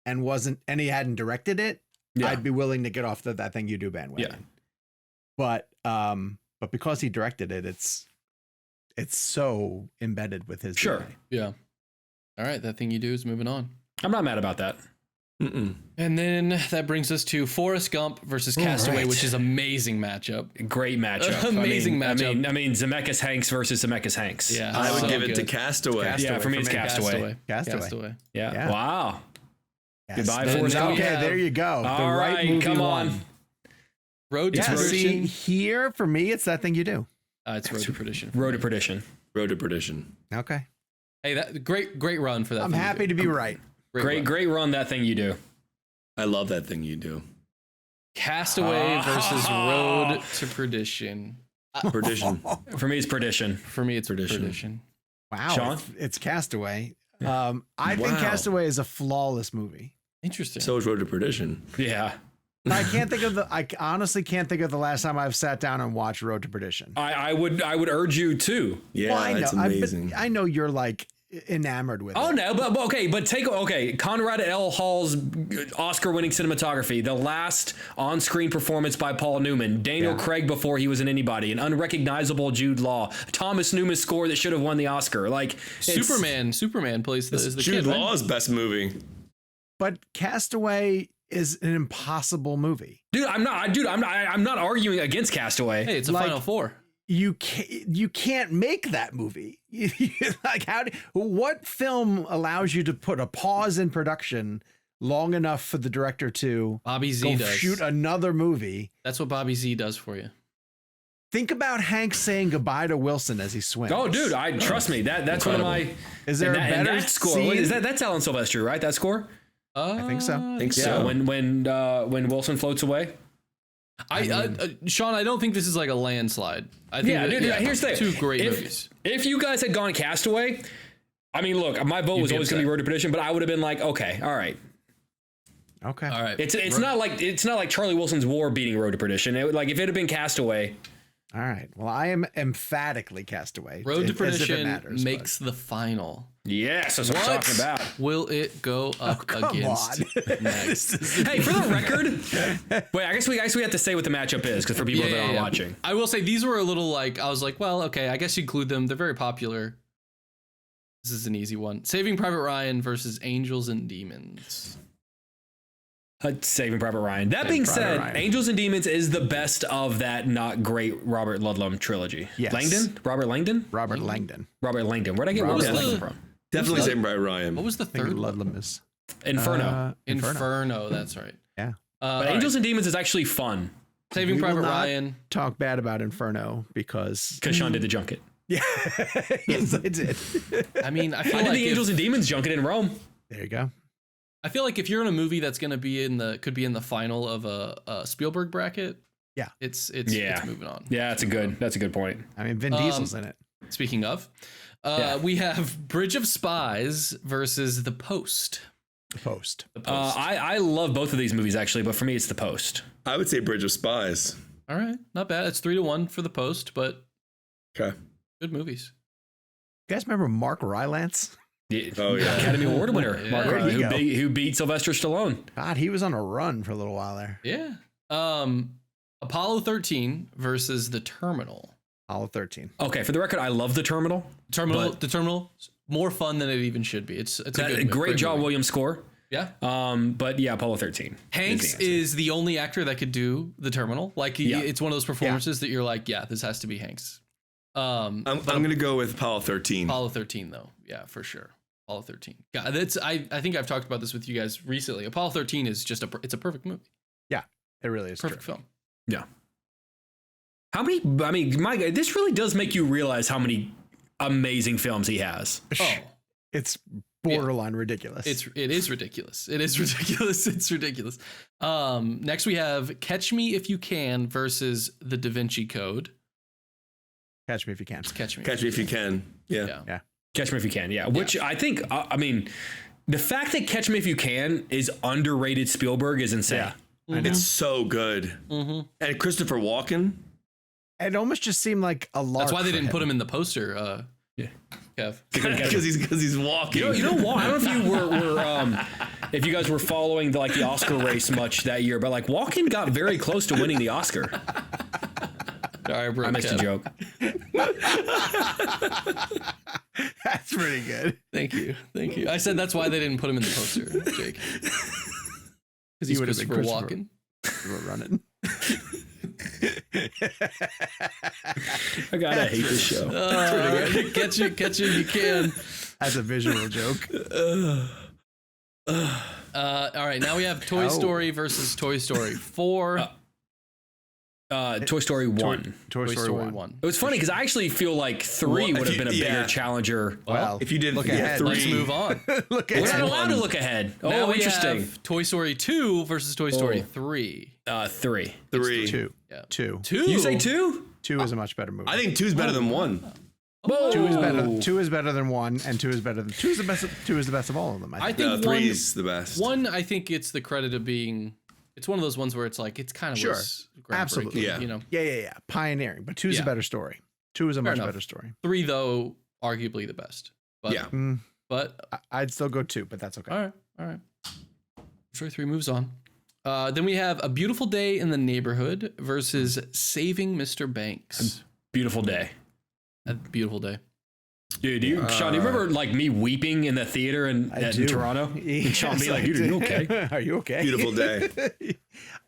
and he hadn't directed it, I'd be willing to get off That Thing You Do bandwagon. Yeah. But because he directed it, it's so embedded with his DNA. Yeah. All right, That Thing You Do is moving on. I'm not mad about that. And then that brings us to Forrest Gump versus Castaway, which is amazing matchup. Great matchup. Amazing matchup. I mean, Zemeckis Hanks versus Zemeckis Hanks. Yeah, I would give it to Castaway. Yeah, for me, it's Castaway. Castaway. Yeah. Wow. Yes. Goodbye, Forrest Gump. Okay, there you go. All right, movie come on. Road to Perdition. Here for me, it's That Thing You Do. It's Road to Perdition. Road to Perdition. Road to Perdition. Okay. Hey, that great run for that. I'm happy to be right. Great run, That Thing You Do. I love That Thing You Do. Castaway versus Road to Perdition. Perdition. For me, it's Perdition. For me, it's Perdition. Wow. Sean? It's Castaway. I think Castaway is a flawless movie. Interesting. So is Road to Perdition. Yeah. I honestly can't think of the last time I've sat down and watched Road to Perdition. I would urge you to. Yeah, well, it's amazing. I know you're like enamored with it. Oh no, but take Conrad L. Hall's Oscar-winning cinematography, the last on-screen performance by Paul Newman, Daniel Craig before he was in anybody, an unrecognizable Jude Law, Thomas Newman's score that should have won the Oscar. Like Superman plays the Jude kid, Law's best movie. But Castaway is an impossible movie. I'm not arguing against Castaway. Hey, it's a Final Four. You can't make that movie. Like what film allows you to put a pause in production long enough for the director to Bobby Z does shoot another movie? That's what Bobby Z does for you. Think about Hank saying goodbye to Wilson as he swims. Oh, dude, trust me. That's incredible. One of my. Is there a better that score? scene? Is that's Alan Silvestri, right? That score. I think so. Yeah, when Wilson floats away. Sean, I don't think this is like a landslide. I think Here's the thing. Two great movies. If you guys had gone Castaway, I mean, look, my vote was always going to be Road to Perdition, but I would have been like, okay, all right. Okay. All right. It's not like Charlie Wilson's War beating Road to Perdition. If it had been Castaway. All right. Well, I am emphatically Castaway. Road to Perdition makes the final. Yes, that's what I'm talking about. Will it go up against next? Hey, for the record, wait, I guess we have to say what the matchup is, because for people that aren't watching. I will say these were a little like, I was like, well, okay, I guess you include them. They're very popular. This is an easy one. Saving Private Ryan versus Angels and Demons. Saving Private Ryan. That being said, Angels and Demons is the best of that not great Robert Ludlum trilogy. Yes. Langdon? Robert Langdon? Robert Langdon. Robert Langdon. Where'd I get Robert Langdon from? Definitely Saving Private Ryan. What was the third one? Ludlum is Inferno. Inferno, that's right. Yeah. But Angels and Demons is actually fun. Saving Private Ryan. Talk bad about Inferno because Sean did the junket. Yeah. Yes, I did. I mean, I feel I did like the Angels and Demons junket in Rome. There you go. I feel like if you're in a movie that's going to be could be in the final of a Spielberg bracket. Yeah. It's moving on. Yeah, that's a good point. I mean, Vin Diesel's in it. Speaking of, we have Bridge of Spies versus The Post. The Post. I love both of these movies actually, but for me it's The Post. I would say Bridge of Spies. All right, not bad. It's 3-1 for The Post, but okay, good movies. You guys remember Mark Rylance? Oh yeah, Academy Award winner, Mark Rylance, who beat Sylvester Stallone. God, he was on a run for a little while there. Yeah. Apollo 13 versus The Terminal. Apollo 13. Okay, for the record, I love The Terminal. The Terminal, more fun than it even should be. It's a good, great John Williams score. Yeah. But yeah, Apollo 13. Hanks is the only actor that could do The Terminal. Like it's one of those performances that you're like, yeah, this has to be Hanks. I'm gonna go with Apollo 13. Apollo 13 though, yeah, for sure. Apollo 13. Yeah, that's I think I've talked about this with you guys recently. Apollo 13 is just it's a perfect movie. Yeah, it really is. Perfect film. Yeah. How many? I mean, Mike, this really does make you realize how many amazing films he has. Oh, it's borderline ridiculous. It is ridiculous. It is ridiculous. It's ridiculous. Next we have Catch Me If You Can versus The Da Vinci Code. Catch Me If You Can. Catch Me If You Can. Yeah. Catch Me If You Can. Yeah. Which I think, I mean, the fact that Catch Me If You Can is underrated Spielberg is insane. Yeah. Mm-hmm. It's so good. Mm-hmm. And Christopher Walken. It almost just seemed like a lark. That's why they didn't put him in the poster. Kev. Because he's walking. You know what? I don't know if you were if you guys were following the Oscar race much that year, but Walken got very close to winning the Oscar. Sorry, bro. I missed a joke. That's pretty good. Thank you. I said that's why they didn't put him in the poster, Jake. Because he's Christopher Walken. We're running. I gotta hate this show. Catch you if you can. As a visual joke. All right, now we have Toy Story versus Toy Story 4. Toy Story 1. Toy Story 1. It was funny because I actually feel like 3 would have been a bigger challenger. Well, if you did look ahead, 3, let's move on. We're not allowed to look ahead. Now we interesting. have Toy Story 2 versus Toy Story 3. 3. 2. Yeah. 2. You say 2? 2 is a much better movie. I think 2 is better than 1. Whoa. 2 is better. 2 is better than 1, and 2 is better than 2 is the best. 2 is the best of all of them. I think 3 is the best. 1, I think it's the credit of being. It's one of those ones where it's like it's kind of was absolutely, you know. Yeah. Pioneering, but 2 is a better story. 2 is a much better story. 3 though, arguably the best. But, yeah, but I'd still go 2, but that's okay. All right. Story 3 moves on. Then we have A Beautiful Day in the Neighborhood versus Saving Mr. Banks. Beautiful Day. A Beautiful Day. Dude, Sean, do you remember me weeping in the theater in Toronto? And Sean being like, dude, are you okay? Are you okay? Beautiful Day.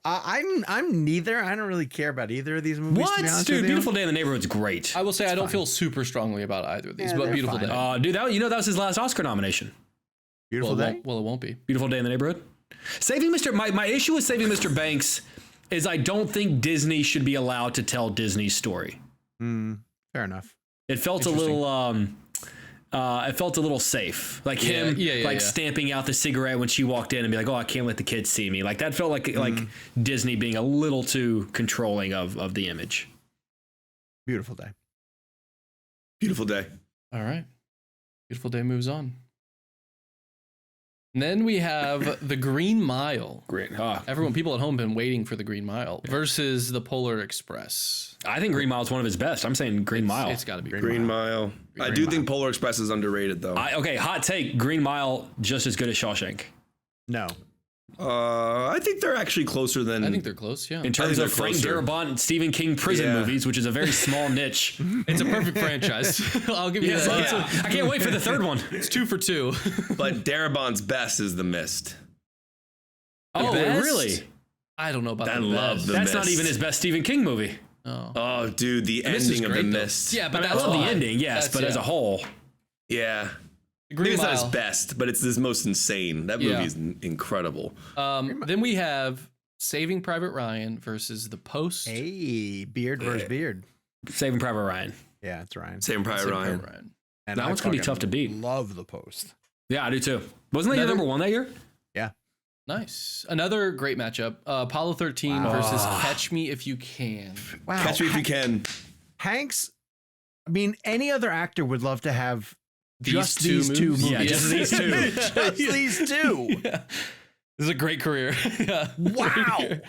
I'm neither. I don't really care about either of these movies. What? To be honest Dude, with you. Beautiful Day in the Neighborhood's great. I will say I don't feel super strongly about either of these, but Beautiful fine. Day. Dude, that was his last Oscar nomination. Beautiful Day. Well, it won't be. Beautiful Day in the Neighborhood. My issue with Saving Mr. Banks is I don't think Disney should be allowed to tell Disney's story. Fair enough. It felt a little it felt a little safe. Like him, stamping out the cigarette when she walked in and be like, "Oh, I can't let the kids see me." Like that felt like Disney being a little too controlling of the image. Beautiful day. Beautiful day. All right. Beautiful Day moves on. And then we have The Green Mile. Great. People at home have been waiting for The Green Mile versus The Polar Express. I think Green Mile is one of his best. I'm saying Green Mile. It's got to be Green Mile. I do think Polar Express is underrated, though. Okay, hot take. Green Mile just as good as Shawshank. No. I think they're actually closer than. I think they're close, yeah. In terms of Frank Darabont, Stephen King prison movies, which is a very small niche. It's a perfect franchise. I'll give you that. Yeah. I can't wait for the third one. It's 2 for 2. But Darabont's best is The Mist. Oh, Best? really? I don't know about I The love Best. The That's Mist. not even his best Stephen King movie. Oh, dude, the Mist is ending of great, The though. Mist. Yeah, but I that's love the why. ending, yes, but as a whole. Yeah. The I Green think it's not his Mile. best, but it's his most insane. That movie is incredible. Then we have Saving Private Ryan versus The Post. Hey, beard versus beard. Saving Private Ryan. Yeah, it's Ryan. Saving Private Saving Ryan. Private Ryan. And That one's gonna be tough to beat. Love The Post. Yeah, I do too. Wasn't that your number one that year? Yeah. Nice. Another great matchup. Apollo 13 versus Catch Me If You Can. Wow. Catch Me If You Can. Hanks. I mean, any other actor would love to have just These these two two movies? movies. Yeah, just these two. Just these two. Yeah. This is a great career. Yeah. Wow.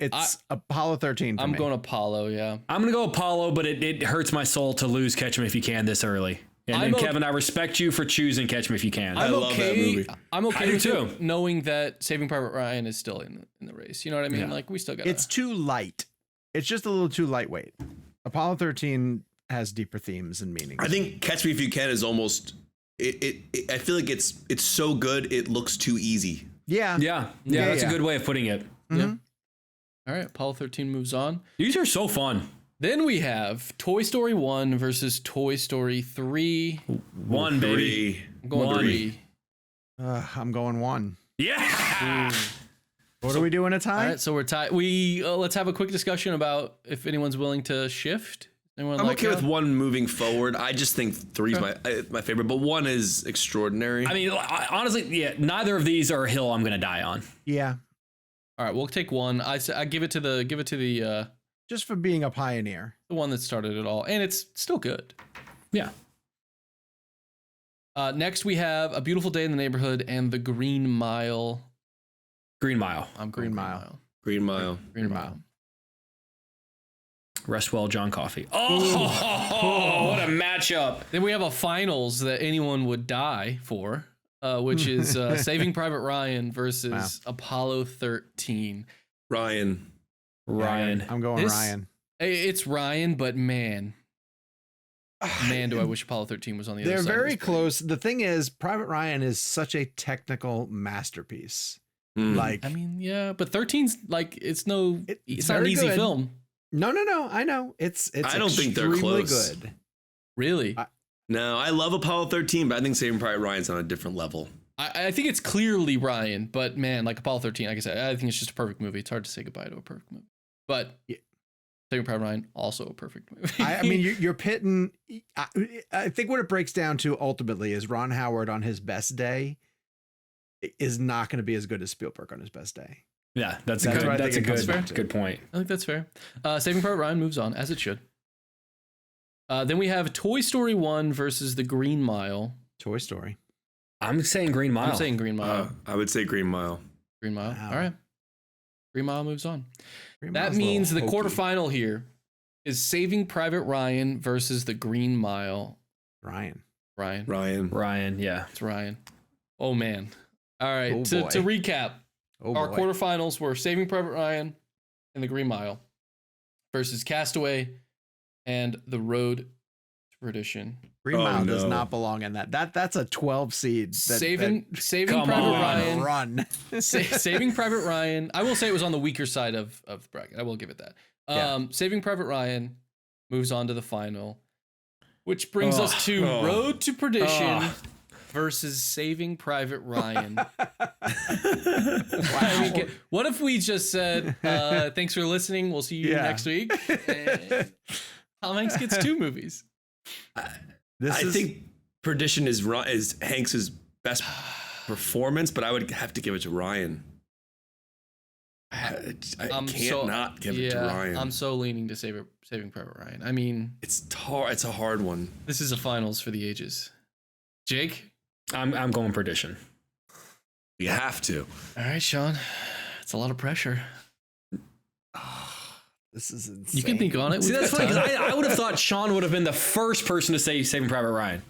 It's Apollo 13 for I'm me. going Apollo, yeah. I'm gonna go Apollo, but it hurts my soul to lose Catch Me If You Can this early. And then Kevin, I respect you for choosing Catch Me If You Can. I'm love that movie. I'm okay I do with too. it, knowing that Saving Private Ryan is still in the race. You know what I mean? Like we still got. It's too light. It's just a little too lightweight. Apollo 13 has deeper themes and meanings. I think Catch Me If You Can is almost. I feel like it's so good it looks too easy. Yeah. Yeah, that's a good way of putting it. Yeah. All right, Apollo 13 moves on. These are so fun. Then we have Toy Story 1 versus Toy Story 3. One, baby. I'm going One. 3. I'm going 1. Yeah. What are we doing a tie? All right, so we're tied. Let's have a quick discussion about if anyone's willing to shift. Anyone I'm like okay that? with 1 moving forward. I just think 3's my favorite, but 1 is extraordinary. I mean, honestly, yeah, neither of these are a hill I'm gonna die on. Yeah. All right, we'll take 1. I give it to the Just for being a pioneer. one that started it all, and it's still good. Yeah. Next, we have A Beautiful Day in the Neighborhood and The Green Mile. Green Mile. I'm going Green Mile. Green Mile. Green Mile. Rest well, John Coffey. Oh, what a matchup. Then we have a finals that anyone would die for, which is Saving Private Ryan versus Apollo 13. Ryan. I'm going This- Ryan. It's Ryan, but man, do I wish Apollo 13 was on the other They're side. very close. The thing is, Private Ryan is such a technical masterpiece. Like, I mean, yeah, but 13's like it's not an very easy good. film. no. I know. It's I don't think they're extremely close. good. Really, No, I love Apollo 13, but I think Saving Private Ryan's on a different level. I think it's clearly Ryan, but man, like Apollo 13, like I said, I think it's just a perfect movie. It's hard to say goodbye to a perfect movie, but Saving Private Ryan also a perfect movie. I mean, you're pitting. I think what it breaks down to ultimately is Ron Howard on his best day is not going to be as good as Spielberg on his best day. Yeah, that's That's a what I good, think it comes down to. good point. I think that's fair. Saving Private Ryan moves on as it should. Then we have Toy Story 1 versus The Green Mile. Toy Story. I'm saying Green Mile. I'm saying Green Mile. I would say Green Mile. Green Mile. Wow. All right. Green Mile moves on. Green That Mile's a means the little hokey. quarterfinal here is Saving Private Ryan versus The Green Mile. Ryan. Ryan, yeah. It's Ryan. Oh, man. All right. Oh, to boy. recap, Oh, our boy. quarterfinals were Saving Private Ryan and The Green Mile versus Castaway and The Road to Perdition. Green Oh, Mile does no. not belong in that. That's a 12 seed. Saving Come Private on, Ryan. Run. Saving Private Ryan. I will say it was on the weaker side of the bracket. I will give it that. Yeah. Saving Private Ryan moves on to the final, which brings us to Road to Perdition versus Saving Private Ryan. I mean, what if we just said, thanks for listening. We'll see you next week. And Tom Hanks gets 2 movies. I think Perdition is Hanks's best performance, but I would have to give it to Ryan. I can't not give it to Ryan. I'm so leaning to Saving Private Ryan. I mean, it's a hard one. This is a finals for the ages. Jake? I'm going Perdition. You have to. All right, Sean. It's a lot of pressure. This is insane. You can think on it. See, that's funny because I would have thought Sean would have been the first person to say Saving Private Ryan.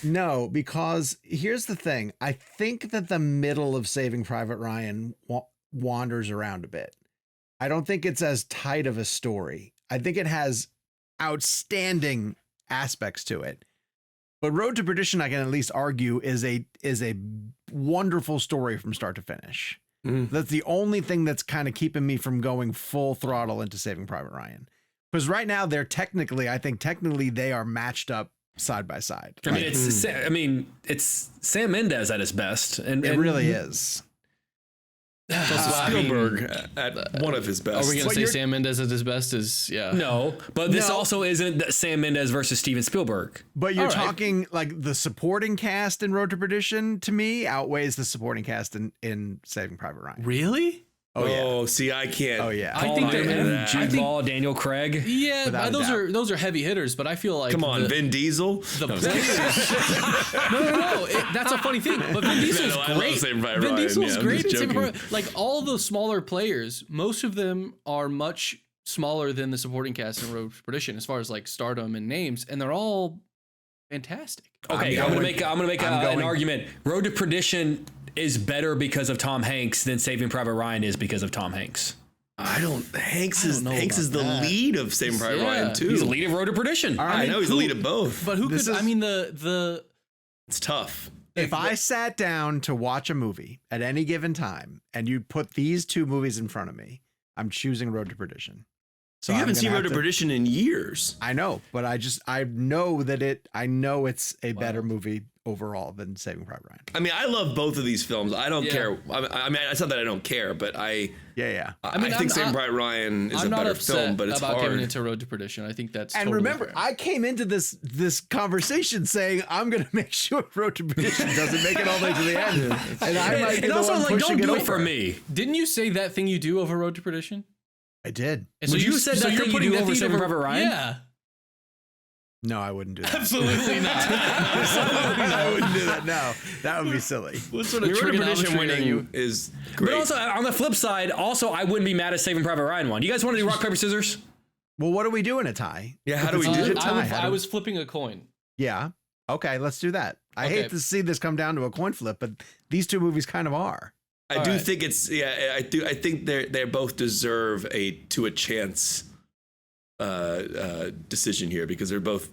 No, because here's the thing. I think that the middle of Saving Private Ryan wanders around a bit. I don't think it's as tight of a story. I think it has outstanding aspects to it. But Road to Perdition, I can at least argue, is a wonderful story from start to finish. That's the only thing that's kind of keeping me from going full throttle into Saving Private Ryan. Because right now I think technically they are matched up side by side. I mean, it's Sam Mendes at his best, and it really is. Spielberg at one of his best. Are we going to say Sam Mendes at his best? No, but this also isn't Sam Mendes versus Steven Spielberg. But you're talking like the supporting cast in Road to Perdition to me outweighs the supporting cast in Saving Private Ryan. Really? Oh, see, I can't. Oh yeah. I think they're Jude Law, Daniel Craig. Yeah, those are heavy hitters, but I feel like come on, Vin Diesel. No, that's a funny thing. But Vin Diesel's great. Vin Diesel's great. Like all the smaller players, most of them are much smaller than the supporting cast in Road to Perdition as far as like stardom and names, and they're all fantastic. Okay, I'm gonna make an argument. Road to Perdition is better because of Tom Hanks than Saving Private Ryan is because of Tom Hanks. Hanks is the lead of Saving Private Ryan too. He's the lead of Road to Perdition. I know he's the lead of both. But it's tough. If I sat down to watch a movie at any given time and you put these two movies in front of me, I'm choosing Road to Perdition. So you haven't seen Road to Perdition in years. I know, but I know it's a better movie overall than Saving Private Ryan. I mean, I love both of these films. I don't care. I mean, it's not that I don't care, but I think Saving Private Ryan is a better film, but it's about hard. giving it to Road to Perdition. I think that's and remember, fair. I came into this conversation saying I'm going to make sure Road to Perdition doesn't make it all the way to the end, and I might be the one pushing it over. For me. Didn't you say that thing you do over Road to Perdition? I did. And so you said that thing you do over Saving Private Ryan? Yeah. No, I wouldn't do that. Absolutely not. I wouldn't do that. No, that would be silly. What sort of Road to Perdition winning is great. But also, on the flip side, I wouldn't be mad at Saving Private Ryan one. You guys want to do rock, paper, scissors? Well, what do we do in a tie? Yeah, how do we do it? I was flipping a coin. Yeah. Okay, let's do that. I hate to see this come down to a coin flip, but these two movies kind of are. I think it's I think they both deserve a chance decision here because they're both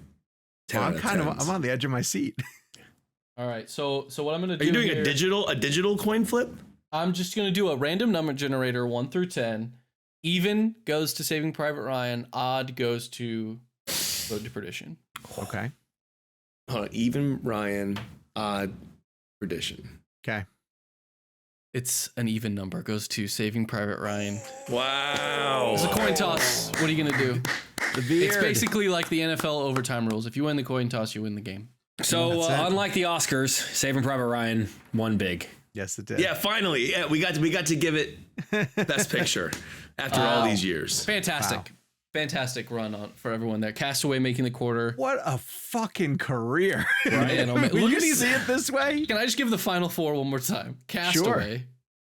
10 out of 10s. I'm on the edge of my seat. All right. So what I'm going to do? Are you doing a digital coin flip? I'm just going to do a random number generator 1 through 10. Even goes to Saving Private Ryan. Odd goes to Road to Perdition. Okay. Even Ryan, odd Perdition. Okay. It's an even number. Goes to Saving Private Ryan. Wow. It's a coin toss. What are you going to do? It's basically like the NFL overtime rules. If you win the coin toss, you win the game. So unlike the Oscars, Saving Private Ryan won big. Yes, it did. Yeah, finally. Yeah, we got to give it Best Picture after all these years. Fantastic. Wow. Fantastic run for everyone there. Castaway making the quarter. What a fucking career. Right? Look at you see it this way? Can I just give the final four one more time? Castaway,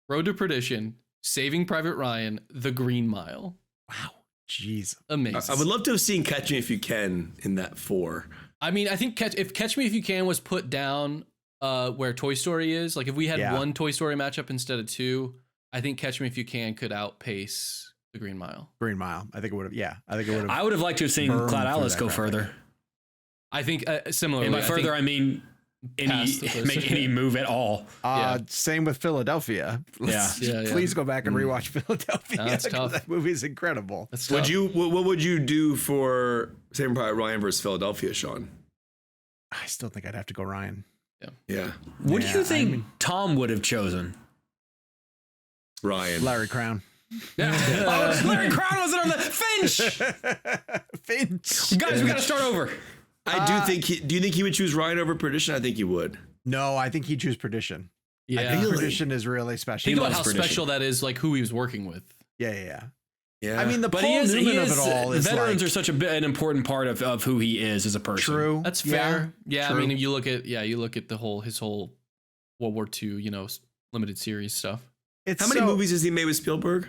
Road to Perdition, Saving Private Ryan, The Green Mile. Wow. Jeez. Amazing. I would love to have seen Catch Me If You Can in that 4. I mean, I think if Catch Me If You Can was put down where Toy Story is, like if we had one Toy Story matchup instead of 2, I think Catch Me If You Can could outpace The Green Mile. Green Mile. I think it would have. Yeah, I think it would have. I would have liked to have seen Cloud Atlas go further. I think similarly. And by further, I mean make any move at all. Same with Philadelphia. Please go back and rewatch Philadelphia. That's tough. That movie's incredible. That's tough. What would you do for Saving Private Ryan versus Philadelphia, Sean? I still think I'd have to go Ryan. Yeah. What do you think Tom would have chosen? Ryan. Larry Crown. Larry Crown wasn't on the Finch. Finch. Guys, we got to start over. I do think. Do you think he would choose Ryan over Perdition? I think he would. No, I think he'd choose Perdition. Yeah. I think Perdition is really special. Think about how special that is, like who he was working with. Yeah. Yeah. I mean, the But Paul Newman of it all is veterans like, are such an important part of who he is as a person. true. That's fair. Yeah, true. I mean, if you look at his whole World War II, limited series stuff. How many movies has he made with Spielberg?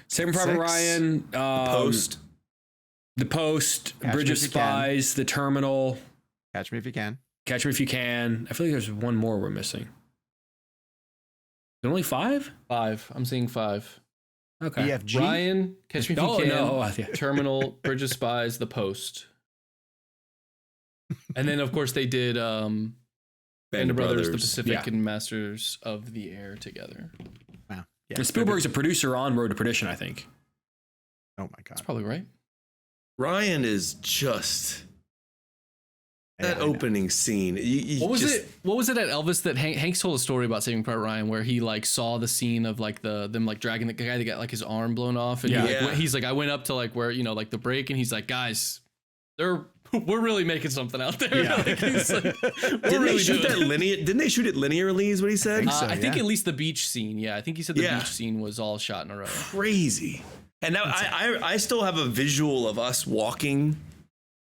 Saving Private 6. Ryan, The Post, Catch Bridge Me of If You Can. Spies, The Terminal, Catch Me If You Can. Catch Me If You Can. I feel like there's one more we're missing. Is it only 5? 5. I'm seeing 5. Okay. EFG. Ryan, Catch Me If You Can, Yeah. Terminal, Bridge of Spies, The Post. And then, of course, they did Band of Brothers, The Pacific, and Masters of the Air together. Wow. Yeah. And Spielberg's a producer on Road to Perdition, I think. Oh my God. That's probably right. Ryan is just that Yeah, I know. opening scene. What was it at Elvis that Hanks told a story about Saving Private Ryan where he like saw the scene of like them like dragging the guy that got like his arm blown off, and he's like I went up to like where like the break, and he's like, guys, we're really making something out there. Yeah. Like, he's like, Didn't really they shoot doing that it. linear? Didn't they shoot it linearly? Is what he said. I think at least the beach scene. Yeah, I think he said the Yeah. beach scene was all shot in a row. Crazy. And now I still have a visual of us walking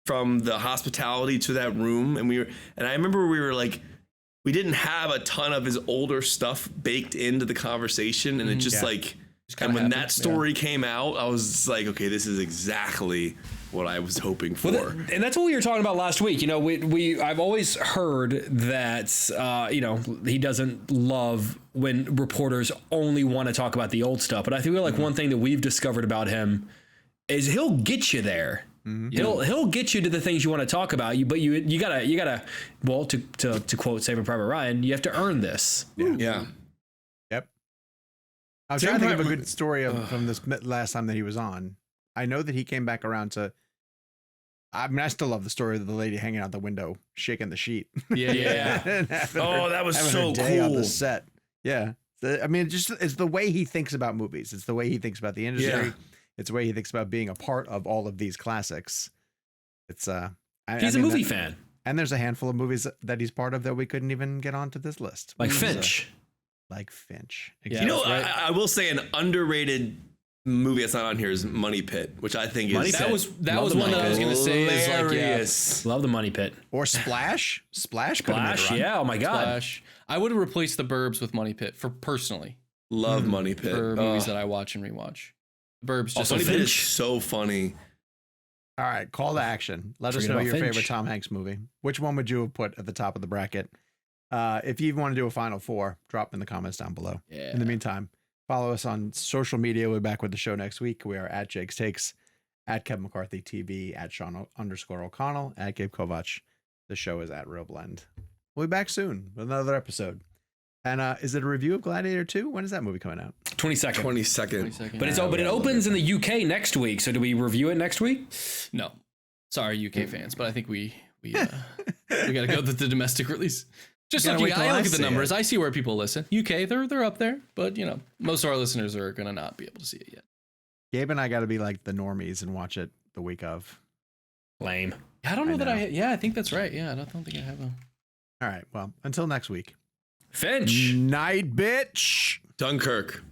from the hospitality to that room, and I remember we were like, we didn't have a ton of his older stuff baked into the conversation, and it just like, and when that story came out, I was just like, okay, this is exactly what I was hoping for. Well, and that's what we were talking about last week. I've always heard that he doesn't love when reporters only want to talk about the old stuff. But I feel like one thing that we've discovered about him is he'll get you there. Mm-hmm. He'll get you to the things you want to talk about. But you gotta. Well, to quote Saving Private Ryan, you have to earn this. Yeah. Yep. I was trying to think of a good story from this last time that he was on. I know that he came back around to. I mean, I still love the story of the lady hanging out the window, shaking the sheet. Yeah. Oh, that was so cool on cool. the set. Yeah. I mean, it's the way he thinks about movies. It's the way he thinks about the industry. Yeah. It's the way he thinks about being a part of all of these classics. It's He's a movie fan. And there's a handful of movies that he's part of that we couldn't even get onto this list. Like Finch. Like Finch. Yeah, Exactly. I will say an underrated movie that's not on here is Money Pit, which I think is That was Love one the that I was Money gonna say is like hilarious. Love the Money Pit. Or Splash. Splash. could have made a Flash. run. Yeah. Oh my God. Flash. I would have replaced The Burbs with Money Pit personally Love Money Pit for movies that I watch and rewatch. Burbs just Money Also Pit is Finch. so funny. All right, call to action. Let us Forget know about your Finch. favorite Tom Hanks movie. Which one would you have put at the top of the bracket? If you want to do a final four, drop in the comments down below. Yeah. In the meantime, follow us on social media. We'll be back with the show next week. We are at Jake's Takes, at Kevin McCarthy TV, at Sean_O'Connell, at Gabe Kovac. The show is at ReelBlend. We'll be back soon with another episode. And is it a review of Gladiator 2? When is that movie coming out? 22nd. 22nd. But it opens in the UK next week. So do we review it next week? No, sorry UK fans, but I think we got to go with the domestic release. Just Gotta looking, wait till I I look at the see numbers. it. I see where people listen. UK, they're up there, but most of our listeners are gonna not be able to see it yet. Gabe and I got to be like the normies and watch it the week of. Lame. I don't know I that know. I think that's right. Yeah, I don't think I have a. All right, well, until next week. Finch. Night, bitch. Dunkirk.